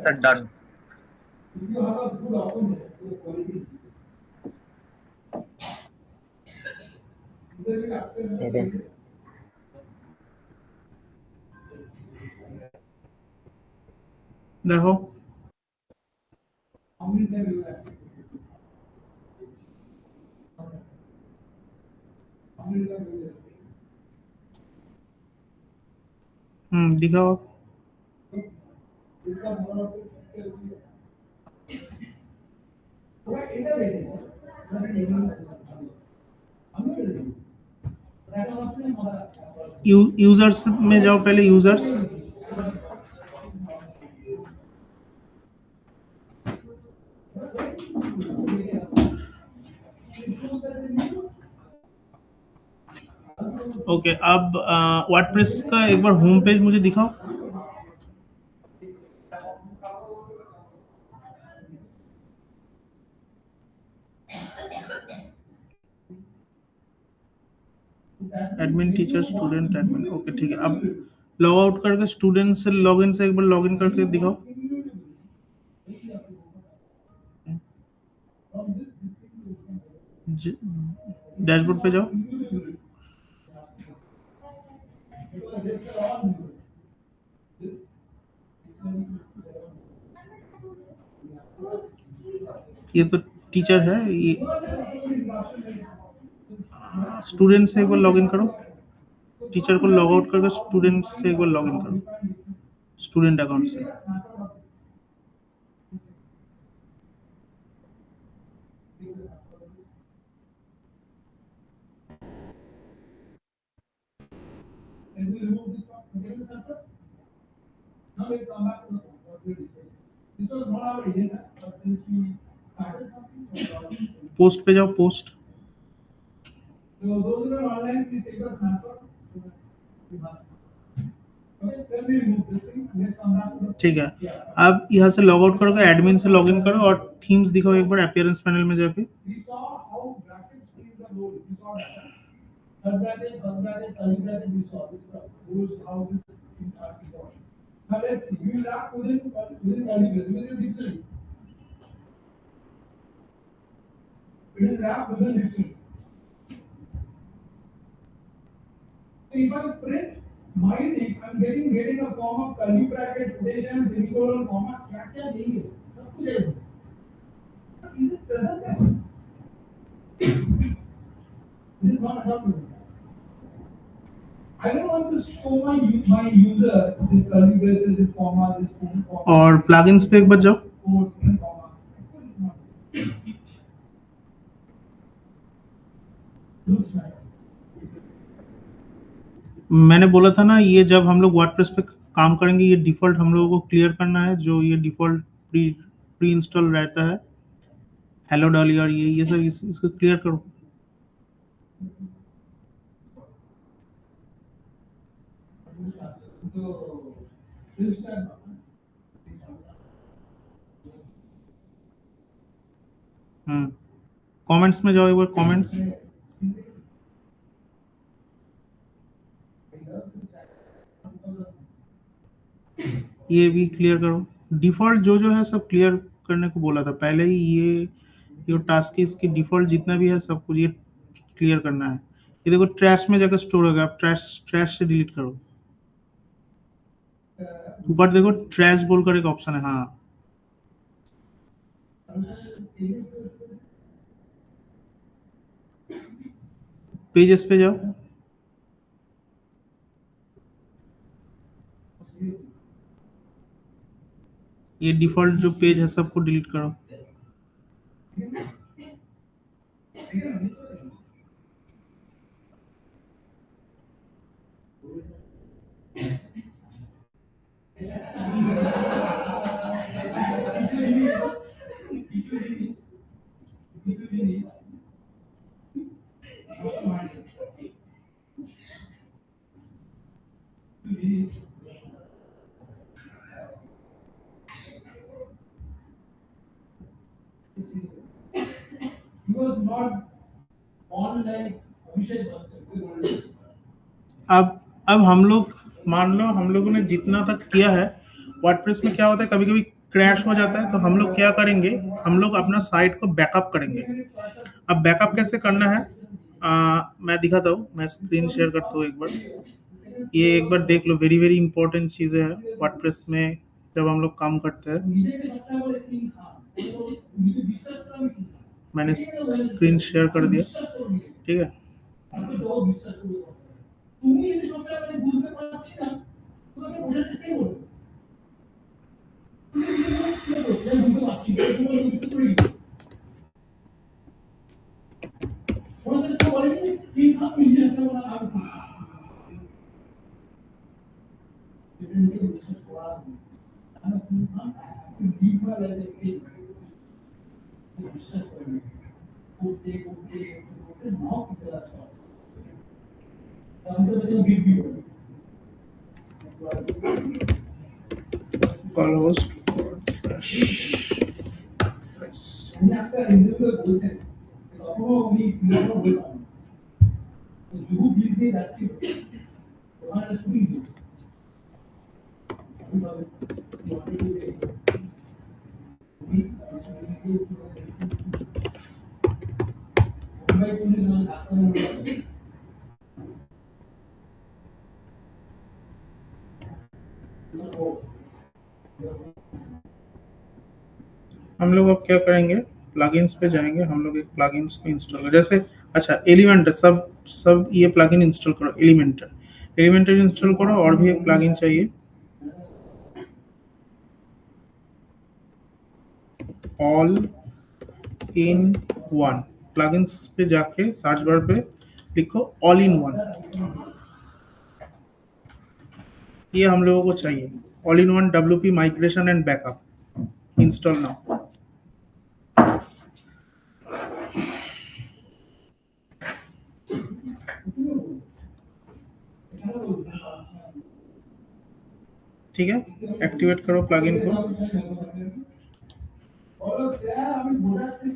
Sir, done. If you have a good opponent, good quality, then you accept the Okay. देखो how many times you will accept it? How many times you will accept it? दिखाओ आप. इसका मतलब पूरा inter देते हैं मतलब इंटर हम नहीं देते रहना मत नहीं हमारा यूजर्स में जाओ पहले. Users okay. अब वर्डप्रेस का एक बार होम पेज मुझे दिखाओ. Admin teacher student admin. Okay ठीक है. अब लॉग आउट करके स्टूडेंट से लॉगिन से एक बार लॉगिन करके दिखाओ. डैशबोर्ड पे जाओ. ये तो टीचर है. ये स्टूडेंट से एक बार लॉगिन करो. टीचर को लॉग आउट करके स्टूडेंट से एक बार लॉगिन करो. स्टूडेंट अकाउंट से. and we remove this one forget the center. Now let's come back to the what we discussed. This was not our agenda, but since we started something, post पे जाओ. Post so those who are online, please take a snapshot. Okay, then we remove this thing. Let's come back to the ठीक है. अब यहाँ से log out करोगे. Admin से login करो और थीम्स दिखाओ एक बार अपीयरेंस पैनल में जाके. we saw how brackets plays the role. We saw that. First bracket, curly bracket, we saw this stuff. Rules, how this thing are important. Now let's see. We will wrap within curly bracket. Within dictionary. It is wrapped within dictionary. So if I print my name, I'm getting a form of curly bracket, quotation, semicolon, comma. क्या नहीं है? सब कुछ है. But is it present? This is not adopted. I don't want to show my user this curly braces, this comma, this comma, और plugins पे एक बार जाओ. quotes, and comma. मैंने बोला था ना, ये जब हम लोग वर्डप्रेस पे काम करेंगे, ये डिफ़ॉल्ट हम लोगों को क्लियर करना है, जो ये डिफ़ॉल्ट प्री इंस्टॉल रहता है, हेलो डॉली और ये सब इसको क्लियर करो। कमेंट्स में जाओ एक बार, कमेंट्स। ये भी क्लियर करो। डिफ़ॉल्ट जो है सब क्लियर करने को बोला था पहले ही। ये टास्क है, इसकी डिफ़ॉल्ट जितना भी है सब कुछ ये क्लियर करना है। ये देखो ट्रैश में जाकर स्टोर होगा, आप ट्रैश से डिलीट करो। ऊपर देखो ट्रैश बोलकर एक ऑप्शन है। हाँ, पेजेस पे जाओ। ये डिफ़ॉल्ट जो पेज है सबको डिलीट करो। He was not on like Abhishek Bachchan. अब हम लोग मान लो हम लोगों ने जितना तक किया है, वर्डप्रेस में क्या होता है कभी कभी क्रैश हो जाता है, तो हम लोग क्या करेंगे, हम लोग अपना साइट को बैकअप करेंगे। अब बैकअप कैसे करना है मैं दिखाता हूँ। मैं स्क्रीन शेयर करता हूँ एक बार, ये एक बार देख लो। वेरी वेरी इंपॉर्टेंट चीज़ें हैं वर्डप्रेस में जब हम लोग काम करते हैं। मैंने स्क्रीन शेयर कर दिया, ठीक है। Localhost हम लोग अब क्या करेंगे, प्लगइन्स पे जाएंगे। हम लोग एक प्लगइन्स को इंस्टॉल करें, जैसे अच्छा एलिमेंटर, सब ये प्लगइन इंस्टॉल करो। एलिमेंटर इंस्टॉल करो, और भी एक प्लगइन चाहिए, ऑल इन वन। प्लगइन्स पे जाके सर्च बार पे लिखो ऑल इन वन, ये हम लोगों को चाहिए। All in one WP migration and backup, install now. ठीक है, एक्टिवेट करो प्लगइन को।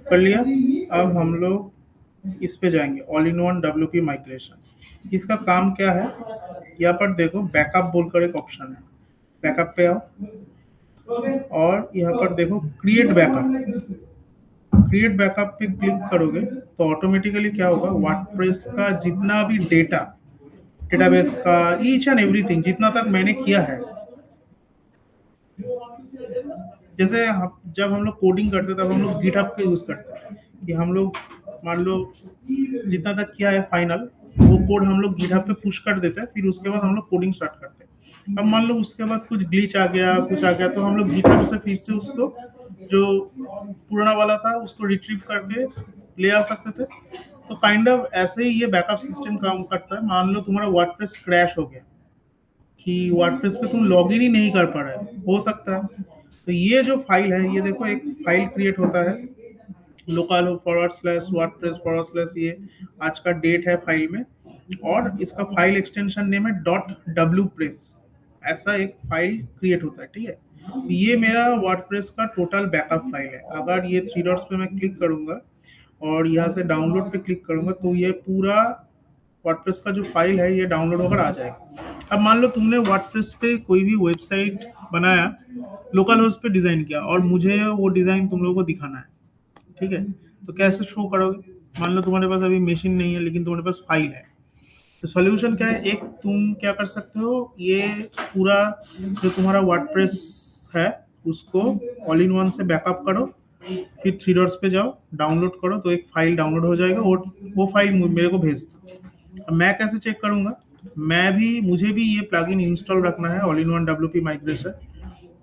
कर लिया। अब हम लोग इस पे जाएंगे, all in one WP migration. इसका काम क्या है, यहाँ पर देखो बैकअप बोलकर एक ऑप्शन है, बैकअप पे आओ और यहाँ पर देखो क्रिएट बैकअप पे क्लिक करोगे तो ऑटोमेटिकली क्या होगा, वर्डप्रेस का जितना भी डेटाबेस का ईच एंड एवरीथिंग जितना तक मैंने किया है, जैसे जब हम लोग कोडिंग करते तब हम लोग गिटहब का यूज करते हैं कि हम लोग मान लो जितना तक किया है फाइनल, वो कोड हम लोग गिटहब पे पुश कर देते हैं, फिर उसके बाद हम लोग कोडिंग स्टार्ट करते हैं। अब मान लो उसके बाद कुछ ग्लिच आ गया, कुछ आ गया, तो हम लोग गिटहब से फिर से उसको जो पुराना वाला था उसको रिट्रीव करके ले आ सकते थे। तो काइंड ऑफ ऐसे ही ये बैकअप सिस्टम काम करता है। मान लो तुम्हारा वर्डप्रेस क्रैश हो गया कि वर्डप्रेस पे तुम लॉगिन ही नहीं कर पा रहे हो सकता है। तो ये जो फाइल है, ये देखो एक फाइल क्रिएट होता है लोकल //wordpress/ ये आज का डेट है फाइल में, और इसका फाइल एक्सटेंशन नेम है .wpress। ऐसा एक फाइल क्रिएट होता है, ठीक है। तो ये मेरा वर्डप्रेस का टोटल बैकअप फाइल है। अगर ये 3 डॉट्स पे मैं क्लिक करूंगा और यहाँ से डाउनलोड पे क्लिक करूंगा तो ये पूरा वर्डप्रेस का जो फाइल है ये डाउनलोड होकर आ जाएगा। अब मान लो तुमने वर्डप्रेस पे कोई भी वेबसाइट बनाया, लोकल होस्ट पे डिजाइन किया, और मुझे वो डिजाइन तुम लोगों को दिखाना है, ठीक है। तो कैसे शो करोगे? मान लो तुम्हारे पास अभी मशीन नहीं है लेकिन तुम्हारे पास फाइल है, तो सॉल्यूशन क्या है? एक तुम क्या कर सकते हो, ये पूरा जो तुम्हारा वर्डप्रेस है उसको ऑल इन वन से बैकअप करो, फिर 3 डॉट्स पे जाओ, डाउनलोड करो, तो एक फाइल डाउनलोड हो जाएगा, और वो फाइल मेरे को भेज दो। अब मैं कैसे चेक करूंगा? मुझे भी ये प्लगइन इंस्टॉल रखना है, all in one WP migration.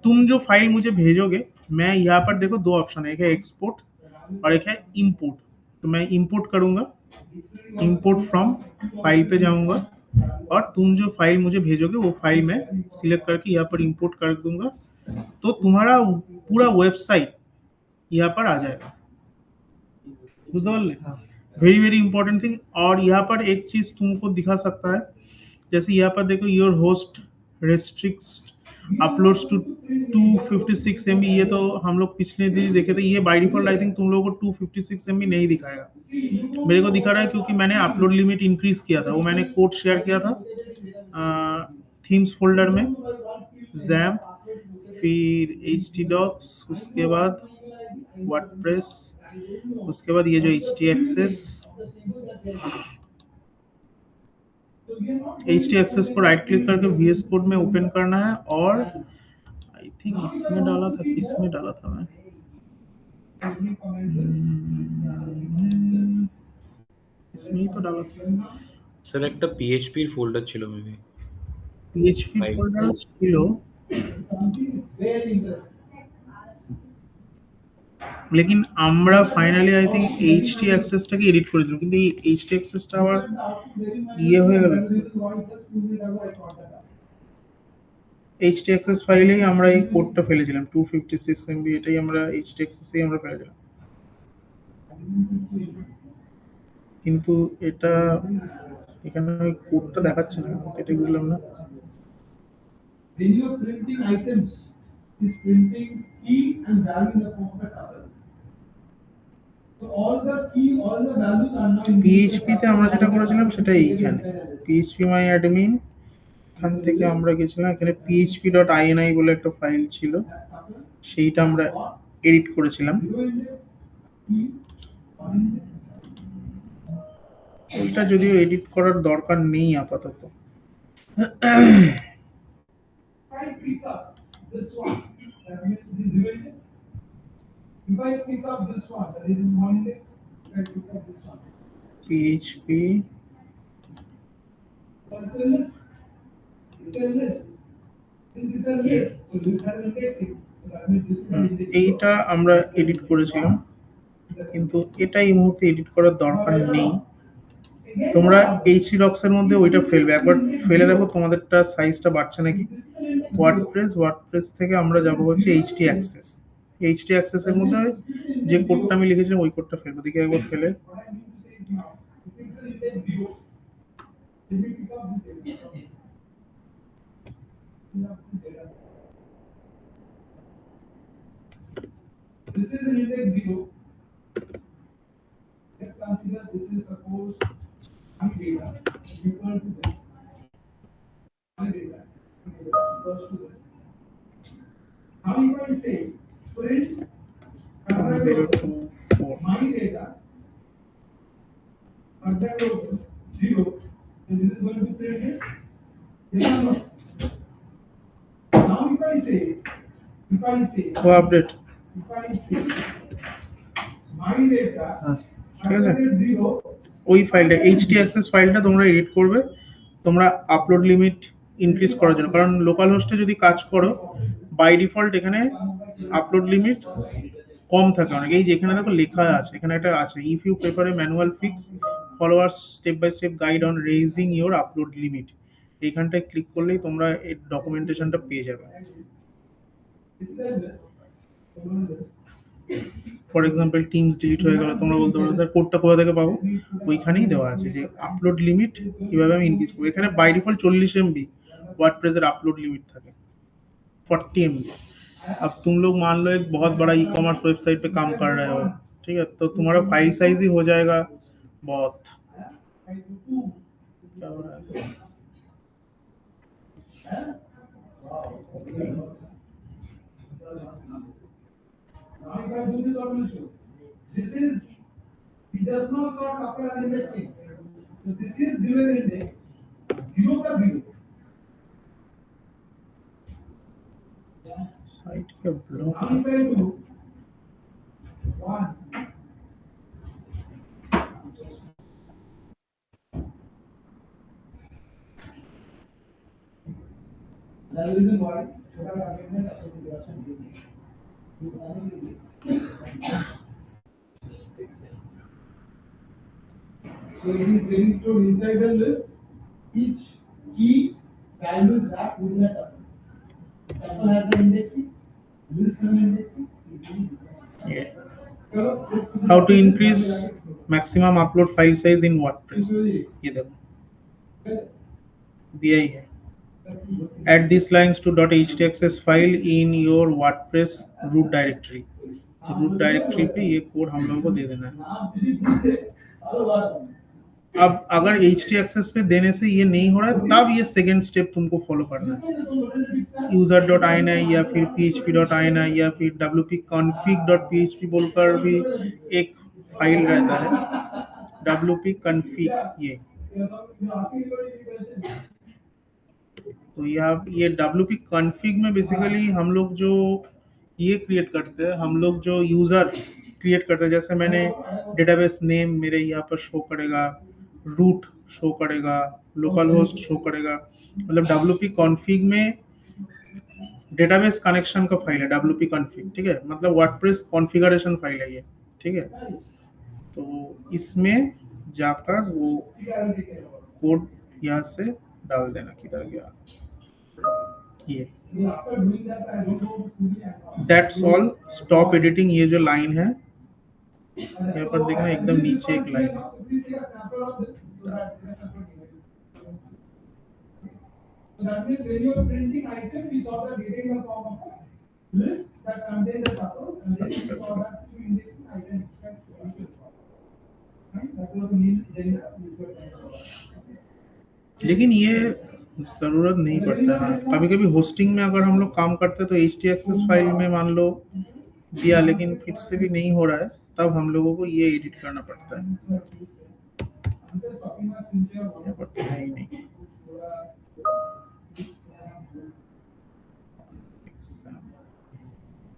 तुम जो फाइल मुझे भेजोगे, मैं यहाँ पर देखो 2 ऑप्शन है, एक है एक्सपोर्ट और एक है इंपोर्ट। तो मैं इंपोर्ट करूंगा, इंपोर्ट फ्रॉम फाइल पे जाऊंगा, और तुम जो फाइल मुझे भेजोगे वो फाइल मैं सिलेक्ट करके यहाँ पर इंपोर्ट कर दूंगा, तो तुम्हारा पूरा वेबसाइट यहाँ पर आ जाएगा। Very very important thing. और यहाँ पर एक चीज तुमको दिखा सकता है, जैसे यहाँ पर देखो your host restricts uploads to 256 MB। ये तो हम लोग पिछले दिन देखे थे, ये बाय डिफॉल्ट आई थिंक तुम लोगों को 256 MB नहीं दिखाएगा, मेरे को दिखा रहा है क्योंकि मैंने अपलोड लिमिट इंक्रीज किया था। वो मैंने कोड शेयर किया था थीम्स फोल्डर में, जैम्प, फिर htdocs, उसके बाद वर्डप्रेस, उसके बाद ये जो htAccess को राइट क्लिक करके VS कोड में ओपन करना है, और आई थिंक इसमें डाला था, किसमें डाला था मैं, इसमें ही तो डाला था। স্যার একটা PHP এর ফোল্ডার ছিল মেবি। PHP File. ফোল্ডার ছিল, लेकिन আমরা ফাইনালি আই থিংক htAccessটাকে এডিট করেছিলাম, কিন্তু এই htAccessটা আবার ইয়ে হয়ে গেল। htAccess ফাইলেই আমরা এই কোডটা ফেলেছিলাম 256 MB, এটাই আমরা htAccess-এই আমরা ফেলেছিলাম, কিন্তু এটা এখানে ওই কোডটা দেখাচ্ছে না, এটা বুঝলাম না। When you are printing items, is printing key and value in the form of a tuple. So all the key, all the values are now in PHP তে আমরা যেটা করেছিলাম সেটা এইখানে PHP my admin, এখান থেকে আমরা গেছিলাম, এখানে php.ini বলে একটা ফাইল ছিল, সেইটা আমরা এডিট করেছিলাম। ওইটা যদিও এডিট করার দরকার নেই আপাতত। I pick up this one, that means this event. If I pick up this one, that is one index, I pick up this one. PHP So it's a list. It's a list. This is a list. So this has indexing. So that means this is indexing. এইটা আমরা edit করেছিলাম, কিন্তু এটা এই মুহূর্তে edit করার দরকার নেই। তোমরা htdocs এর মধ্যে ওইটা ফেলবে, একবার ফেলে দেখো তোমাদেরটা সাইজটা বাড়ছে নাকি। ওয়ার্ডপ্রেস থেকে আমরা যাব হচ্ছে htAccess এর মধ্যে যে কোডটা আমি লিখেছিলাম ওই কোডটা ফেলবো, দেখি একবার ফেলে। This is an index 0. Let's consider this is suppose my data equal to this. My data equals to this. Now if I say print 024 my data content of 0, then this is going to print this. Yes or no? Now if I say oh update, if I say my data ঠিক আছে। content 0, ওই ফাইলটা htAccess ফাইলটা তোমরা edit করবে, তোমরা upload limit increase করার জন্য, কারণ লোকাল হোস্টে যদি কাজ করো বাই ডিফল্ট এখানে আপলোড লিমিট কম থাকে অনেক। এই যেখানে দেখো লেখা আছে, এখানে একটা আছে if you prefer a manual fix follow our step by step guide on raising your upload limit. এইখানটায় ক্লিক করলেই তোমরা এই ডকুমেন্টেশনটা পেয়ে যাবে। ফর এক্সাম্পল টিমস ডিলিট হয়ে গেল, তোমরা বলতে পারো স্যার কোডটা কোথা থেকে পাবো, ওইখানেই দেওয়া আছে যে আপলোড লিমিট কিভাবে আমি ইনক্রিজ করবো। এখানে by default 40 MB WordPress upload limit থাকে 40 MB। अब तुम लोग मान लो एक बहुत बड़ा ई कॉमर्स वेबसाइट पे काम कर रहे हो, ठीक है, तो तुम्हारा फाइल साइज ही हो जाएगा बहुत। क्या हो रहा है? Now if I do this, what will show? This is, it does not sort after an indexing. So this is 0 index, 0 plus 0. Site के block Now if I do 1, that's the reason why total argument association so it is getting stored inside the list. Each key value is wrapped within a tuple. Tuple has the indexing, list has indexing. Yeah. How to increase maximum upload file size in WordPress? ये देखो दिया ही है। Add these lines to .htaccess file in your WordPress root directory। तो root directory पे ये code हम लोगों को दे देना है। अब अगर htaccess पे देने से ये नहीं हो रहा है, तब ये सेकेंड स्टेप तुमको फॉलो करना है। user.ini या फिर php.ini या फिर wp-config.php बोलकर भी एक फाइल रहता है wp-config। तो ये wp-config में बेसिकली हम लोग जो ये क्रिएट करते हैं, हम लोग जो यूजर क्रिएट करते हैं, जैसे मैंने डेटाबेस नेम मेरे यहाँ पर शो करेगा, रूट शो करेगा, लोकल होस्ट शो करेगा, मतलब wp-config में डेटाबेस कनेक्शन का फाइल है wp-config, ठीक है, मतलब वर्डप्रेस कॉन्फ़िगरेशन फाइल है ये, ठीक है। तो इसमें जाकर वो कोड यहाँ से डाल देना, किधर गया ये, दैट्स ऑल, स्टॉप एडिटिंग। ये जो लाइन है यहाँ पर देखना, एकदम नीचे एक लाइन है, So that means when you are printing item, we saw the data in the form of a list that contains the tuple, and then we saw that to indexing item extract to equal form. Right? That was the main agenda. लेकिन ये जरूरत नहीं पड़ता है। कभी कभी hosting में अगर हम लोग काम करते हैं तो htaccess फाइल में मान लो दिया, लेकिन फिर से भी नहीं हो रहा है, तब हम लोगों को ये एडिट करना पड़ता है, ये पड़ता है ही नहीं।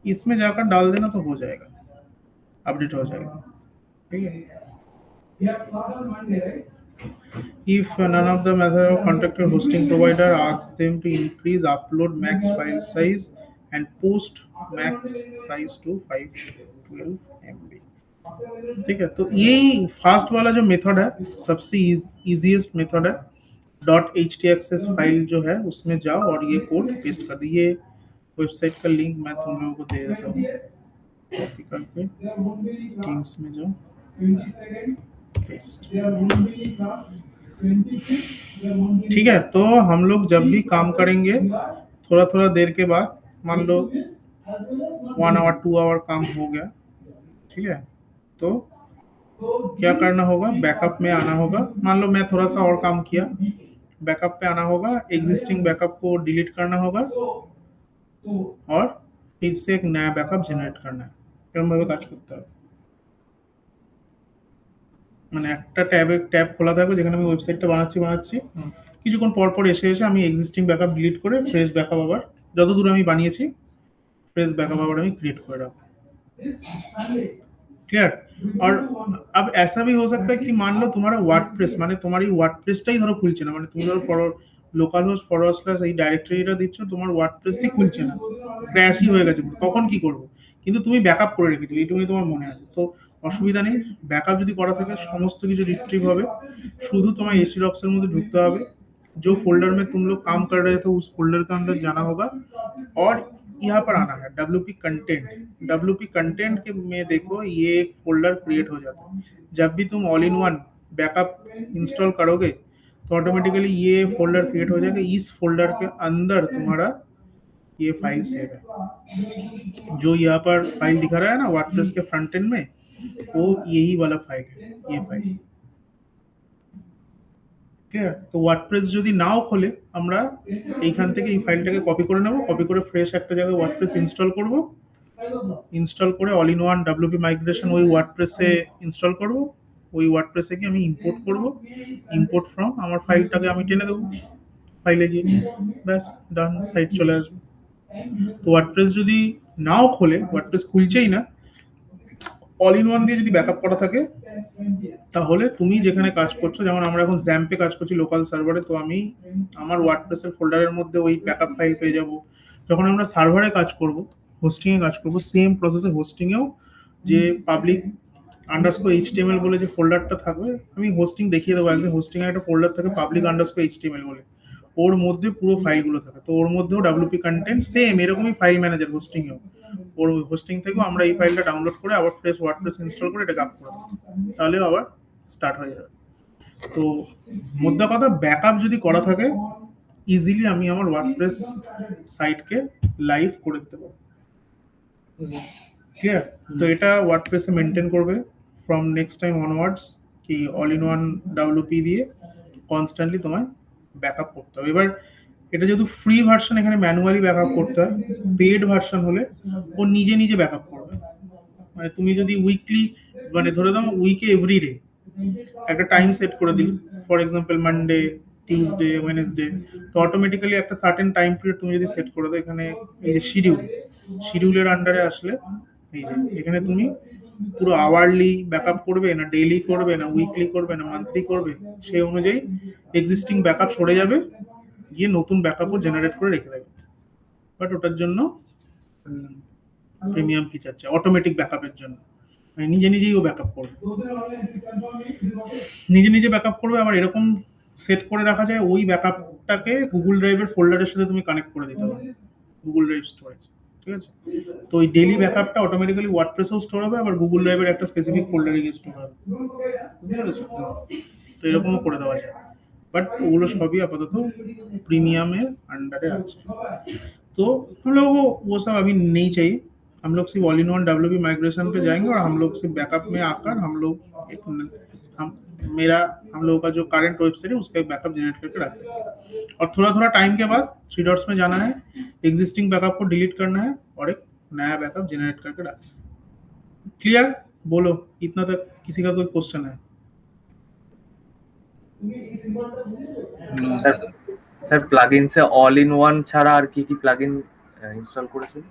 इसमें जाकर डाल देना तो हो जाएगा, अपडेट हो जाएगा, ठीक है। We have class on Monday, right? If none of the method of contacted hosting provider asks them to increase upload max file size and post max size to 512 MB, ठीक है। तो ये फास्ट वाला जो मेथड है सबसे easiest method है। .htaccess file जो है उसमें जाओ और ये कोड पेस्ट कर दो। ये वेबसाइट का लिंक मैं तुम लोगों को दे देता हूँ, कॉपी करके टीम्स में जाओ, 22nd, paste, there won't be class. 26th, there won't be. ठीक है। तो हम लोग जब भी काम करेंगे थोड़ा थोड़ा देर के बाद, मान लो 1 आवर 2 आवर काम हो गया, ठीक है, तो क्या करना होगा, बैकअप में आना होगा। मान लो मैं थोड़ा सा और काम किया, बैकअप पे आना होगा, एग्जिस्टिंग बैकअप को डिलीट करना होगा और फिर से एक नया बैकअप জেনারেট करना है। এরকম ভাবে কাজ করতে হবে, মানে একটা ট্যাব খোলা থাকবে যেখানে আমি ওয়েবসাইটটা বানাচ্ছি, কিছুক্ষণ পর পর এসে আমি এক্সিস্টিং ব্যাকআপ ডিলিট করে ফ্রেশ ব্যাকআপ আবার যত দূর আমি বানিয়েছি फ्रेश बैकअप आवर আমি क्रिएट कर रहा हूँ, क्लियर। और अब ऐसा भी हो सकता है कि मान लो तुम्हारा वर्डप्रेस, মানে তোমার এই ওয়ার্ডপ্রেসটাই ধরো খুলছে না, মানে তুমি ধরো লোকাল হোস্ট / এই ডাইরেক্টরিটা দিচ্ছ, তোমার ওয়ার্ডপ্রেসই খুলছে না, ক্র্যাশই হয়ে গেছে, তখন কি করব? কিন্তু তুমি ব্যাকআপ করে রেখেছিলে, এইটুকুই তোমার মনে আছে। তো অসুবিধা নেই। ব্যাকআপ যদি করা থাকে সমস্ত কিছু रिट्रीव হবে। শুধু তোমায় एसी रॉक्स এর মধ্যে ঢুকতে হবে। जो फोल्डर में तुम लोग काम कर रहे थे उस फोल्डर के अंदर जाना होगा और यहाँ पर आना है WP कंटेंट। WP कंटेंट के में देखो ये एक फोल्डर क्रिएट हो जाता है। जब भी तुम all in one backup install करोगे तो ऑटोमेटिकली ये फोल्डर क्रिएट हो जाएगा। इस फोल्डर के अंदर तुम्हारा ये फाइल सेव है। जो यहाँ पर फाइल दिखा रहा है ना वर्डप्रेस के फ्रंट एंड में, वो यही वाला फाइल है, ये फाइल। ক্লিয়ার? তো ওয়ার্ডপ্রেস যদি নাও খোলে আমরা এইখান থেকে এই ফাইলটাকে কপি করে নেব, কপি করে ফ্রেশ একটা জায়গায় ওয়ার্ডপ্রেস ইনস্টল করব, ইনস্টল করে all in one WP migration ওই ওয়ার্ডপ্রেসে ইনস্টল করব, ওই ওয়ার্ডপ্রেসে গিয়ে আমি ইম্পোর্ট করব, ইম্পোর্ট ফ্রম আমার ফাইলটাকে আমি টেনে দেবো ফাইলে গিয়ে, ব্যাস ডান, সাইট চলে আসবে। তো ওয়ার্ডপ্রেস যদি নাও খোলে, ওয়ার্ডপ্রেস খুলছেই না, অল ইন ওয়ান দিয়ে যদি ব্যাকআপ করা থাকে তাহলে তুমি যেখানে কাজ করছো, যেমন আমরা এখন জ্যাম্পে কাজ করছি লোকাল সার্ভারে, তো আমি আমার ওয়ার্ডপ্রেসের ফোল্ডারের মধ্যে ওই ব্যাকআপ ফাইল পেয়ে যাব। যখন আমরা সার্ভারে কাজ করব, হোস্টিং এ কাজ করব, সেম প্রসেসে হোস্টিং এও যে পাবলিক আন্ডারস্কোর HTML বলে যে ফোল্ডারটা থাকবে, আমি হোস্টিং দেখিয়ে দেবো একদিন। হোস্টিং এর একটা ফোল্ডার থাকে পাবলিক আন্ডারস্কোর HTML বলে, ওর মধ্যে পুরো ফাইলগুলো থাকে। তো ওর মধ্যেও WP কন্টেন্ট সেম এরকমই ফাইল ম্যানেজার হোস্টিং এও, ওর হোস্টিং থেকেও আমরা এই ফাইলটা ডাউনলোড করে আবার ফ্রেশ ওয়ার্ডপ্রেস ইনস্টল করে এটাকে আপ করে দেবো, তাহলেও আবার স্টার্ট হয়ে যাবে। তো মোদ্দা কথা ব্যাকআপ যদি করা থাকে ইজিলি আমি আমার ওয়ার্ডপ্রেস সাইটকে লাইভ করে দিতে পারবো। ক্লিয়ার? তো এটা ওয়ার্ডপ্রেসে মেনটেন করবে ফ্রম নেক্সট টাইম অনওয়ার্ডস, কি অল ইন ওয়ান WP দিয়ে কনস্ট্যান্টলি তোমায় ব্যাকআপ করতে হবে। এবার এটা যেহেতু ফ্রি ভার্সন, এখানে ম্যানুয়ালি ব্যাকআপ করতে হয়। পেড ভার্সন হলে ও নিজে নিজে ব্যাকআপ করবে। মানে তুমি যদি উইকলি, মানে ধরে দাও উইকে এভরিডে একটা টাইম সেট করে দিল, for example Monday, Tuesday, Wednesday, তো অটোমেটিক্যালি একটা সার্টেন টাইম পিরিয়ড তুমি যদি সেট করে দাও, এখানে এই যে শিডিউলের আন্ডারে আসলে এই যে এখানে তুমি পুরো আওয়ারলি ব্যাকআপ করবে না ডেইলি করবে না উইকলি করবে না মান্থলি করবে, সেই অনুযায়ী এক্সিস্টিং ব্যাকআপ সরে যাবে, গিয়ে নতুন ব্যাকআপও জেনারেট করে রেখে দেবে। বাট ওটার জন্য প্রিমিয়াম ফিচার চাই অটোমেটিক ব্যাকআপের জন্য, মানে নিজে নিজেই ও ব্যাকআপ করবে, নিজে নিজে ব্যাকআপ করবে। আবার এরকম সেট করে রাখা যায় ওই ব্যাকআপটাকে গুগল ড্রাইভের ফোল্ডারের সাথে তুমি কানেক্ট করে দিতে পারো, গুগল ড্রাইভ স্টোরেজ। ঠিক আছে? তো ওই ডেইলি ব্যাকআপটা অটোমেটিক্যালি ওয়ার্ডপ্রেসেও স্টোর হবে, আবার গুগল ড্রাইভের একটা স্পেসিফিক ফোল্ডারে গিয়ে স্টোর হবে। বুঝতে পেরেছো? তো এরকমও করে দেওয়া যায়, बट ওগুলো সবই আপাতত प्रीमियम अंडर আছে। तो हम लोग वो सब अभी नहीं चाहिए, हम लोग सिर्फ all in one WP migration पे जाएंगे और हम लोग सिर्फ बैकअप में आकर हम लोग हम लोगों का जो करंट वेबसाइट है उसका एक बैकअप जनरेट करके रख देंगे, और थोड़ा थोड़ा टाइम के बाद 3 डॉट्स में जाना है, एग्जिस्टिंग बैकअप को डिलीट करना है और एक नया बैकअप जनरेट करके रखना है। क्लियर? बोलो इतना तक किसी का कोई क्वेश्चन है? স্যার প্লাগইনসে অল ইন ওয়ান ছাড়া আর কি কি প্লাগইন ইনস্টল করেছেন?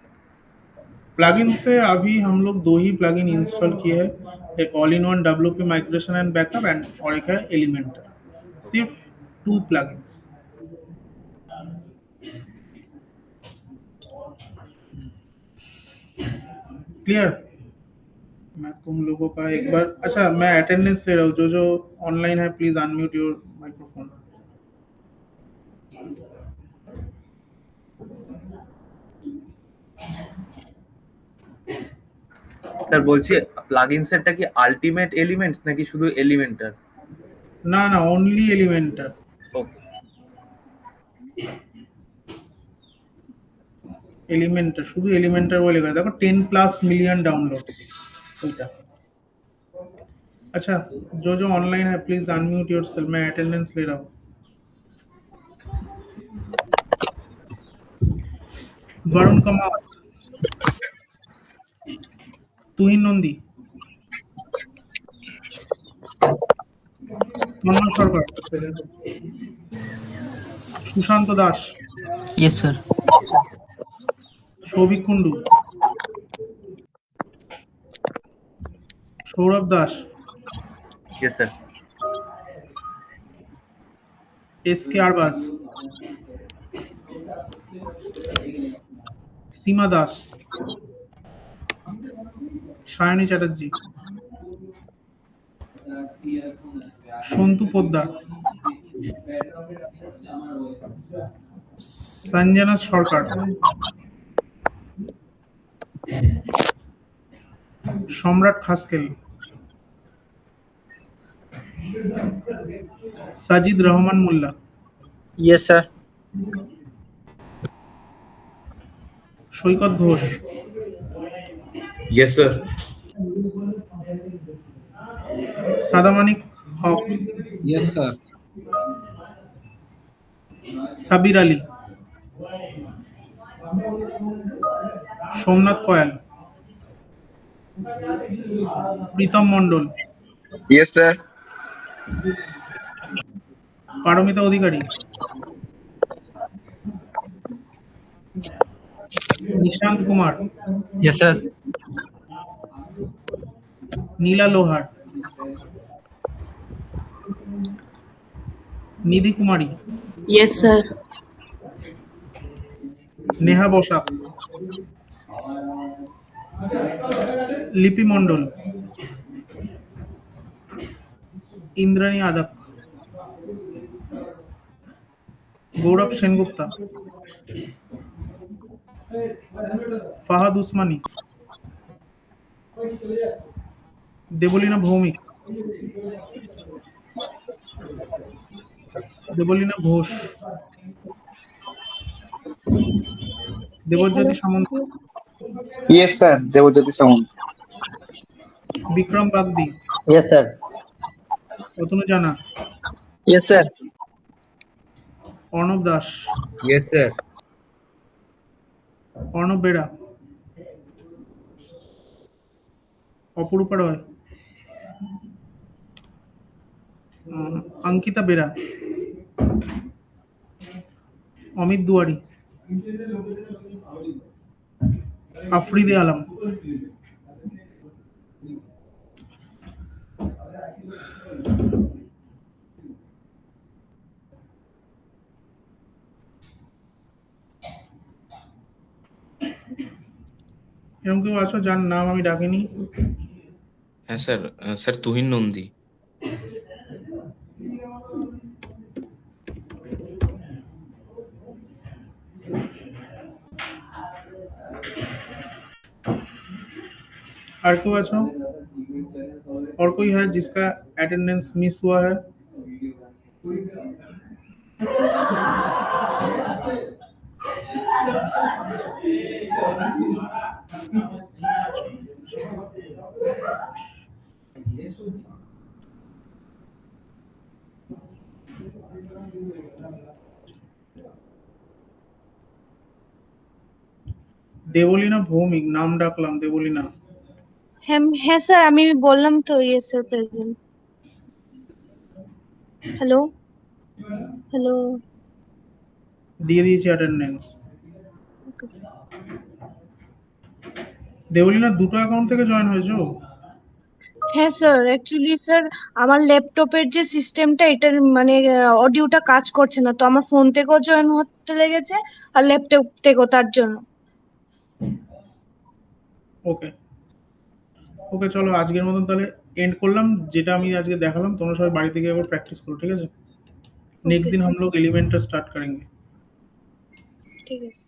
प्लगइन से अभी हम लोग 2 ही प्लगइन इंस्टॉल किए हैं, एक all in one WP migration and backup and और एक है एलिमेंटर, सिर्फ 2 प्लगइन्स। क्लियर? मैं तुम लोगों का एक बार, अच्छा मैं अटेंडेंस ले रहा हूँ, जो ऑनलाइन है please unmute your microphone. Sir বলছি প্লাগইনসেরটা কি আলটিমেট এলিমেন্টস নাকি শুধু এলিমেন্টার? ना ना ओनली एलिमेंटर। ওকে। एलिमेंटर शुद्ध एलिमेंटर बोले गए, देखो 10+ मिलियन डाउनलोड ओइटा। अच्छा जो ऑनलाइन है प्लीज अनम्यूट योरसेल्फ, मैं अटेंडेंस ले रहा हूँ। Varun Kumar, Tuhin Nandi, Manoj Sarkar, Sushanta Das, Yes, sir. Souvik Kundu, Sourav Das, yes sir. SK Arbaz, Seema Das, Sayani Chatterjee, Santu Poddar, Sanjana Sarkar, Samrat Khaskel, Sajid Rahman মোল্লা, Yes, sir. সৈকত ঘোষ, Yes, sir. সাদামানিক হক, Yes, sir. সাবির আলী, সোমনাথ কয়াল, প্রীতম মণ্ডল, Yes, sir. পারমিতা অধিকারী, নিশান্ত কুমার, Yes, sir. নীলা লোহার, নিধি কুমারী, Yes, sir. নেহা বসাক, লিপি মণ্ডল, ইন্দ্রাণী আদাক, গৌরব সেনগুপ্তা, ফাহাদ উসমানী, দেবলীনা ভৌমিক, দেবলীনা ঘোষ, দেবজ্যোতি সামন্ত, Yes, sir. Devajyoti Samant. Vikram Bagdi, Yes, sir. Atanu জানা, Yes, sir. Arnab Das, Yes, sir. Arnab বেড়া, অপরূপা রয়, অঙ্কিতা বেরা, অমিত দুয়ারি, আফ্রিদি আলম, এরকম কেউ আছো যার নাম আমি ডাকিনি? হ্যাঁ স্যার, স্যার তুহিন নন্দী। और क्यों अच्छा? और कोई है जिसका अटेंडेंस मिस हुआ है? দেবলীনা ভৌমিক নাম ডাকলাম, দেবলীনা। হ্যাঁ স্যার, আমি বললাম তো yes sir present. Hello hello দিয়ে দিয়েছি অ্যাটেন্ডেন্স। Okay sir. দেবলীনা দুটো অ্যাকাউন্ট থেকে জয়েন হয়েছো? হ্যাঁ স্যার, অ্যাকচুয়ালি স্যার আমার ল্যাপটপের যে সিস্টেমটা এটার মানে অডিওটা কাজ করছে না, তো আমার ফোন থেকেও জয়েন হতে লেগেছে আর ল্যাপটপ থেকেও, তার জন্য। ওকে ওকে, চলো আজকের মতন তাহলে এন্ড করলাম। যেটা আমি আজকে দেখালাম তোমরা সবাই বাড়িতে গিয়ে আবার প্র্যাকটিস করো, ঠিক আছে? नेक्स्ट दिन हम लोग एलिमेंटर स्टार्ट करेंगे। ঠিক আছে।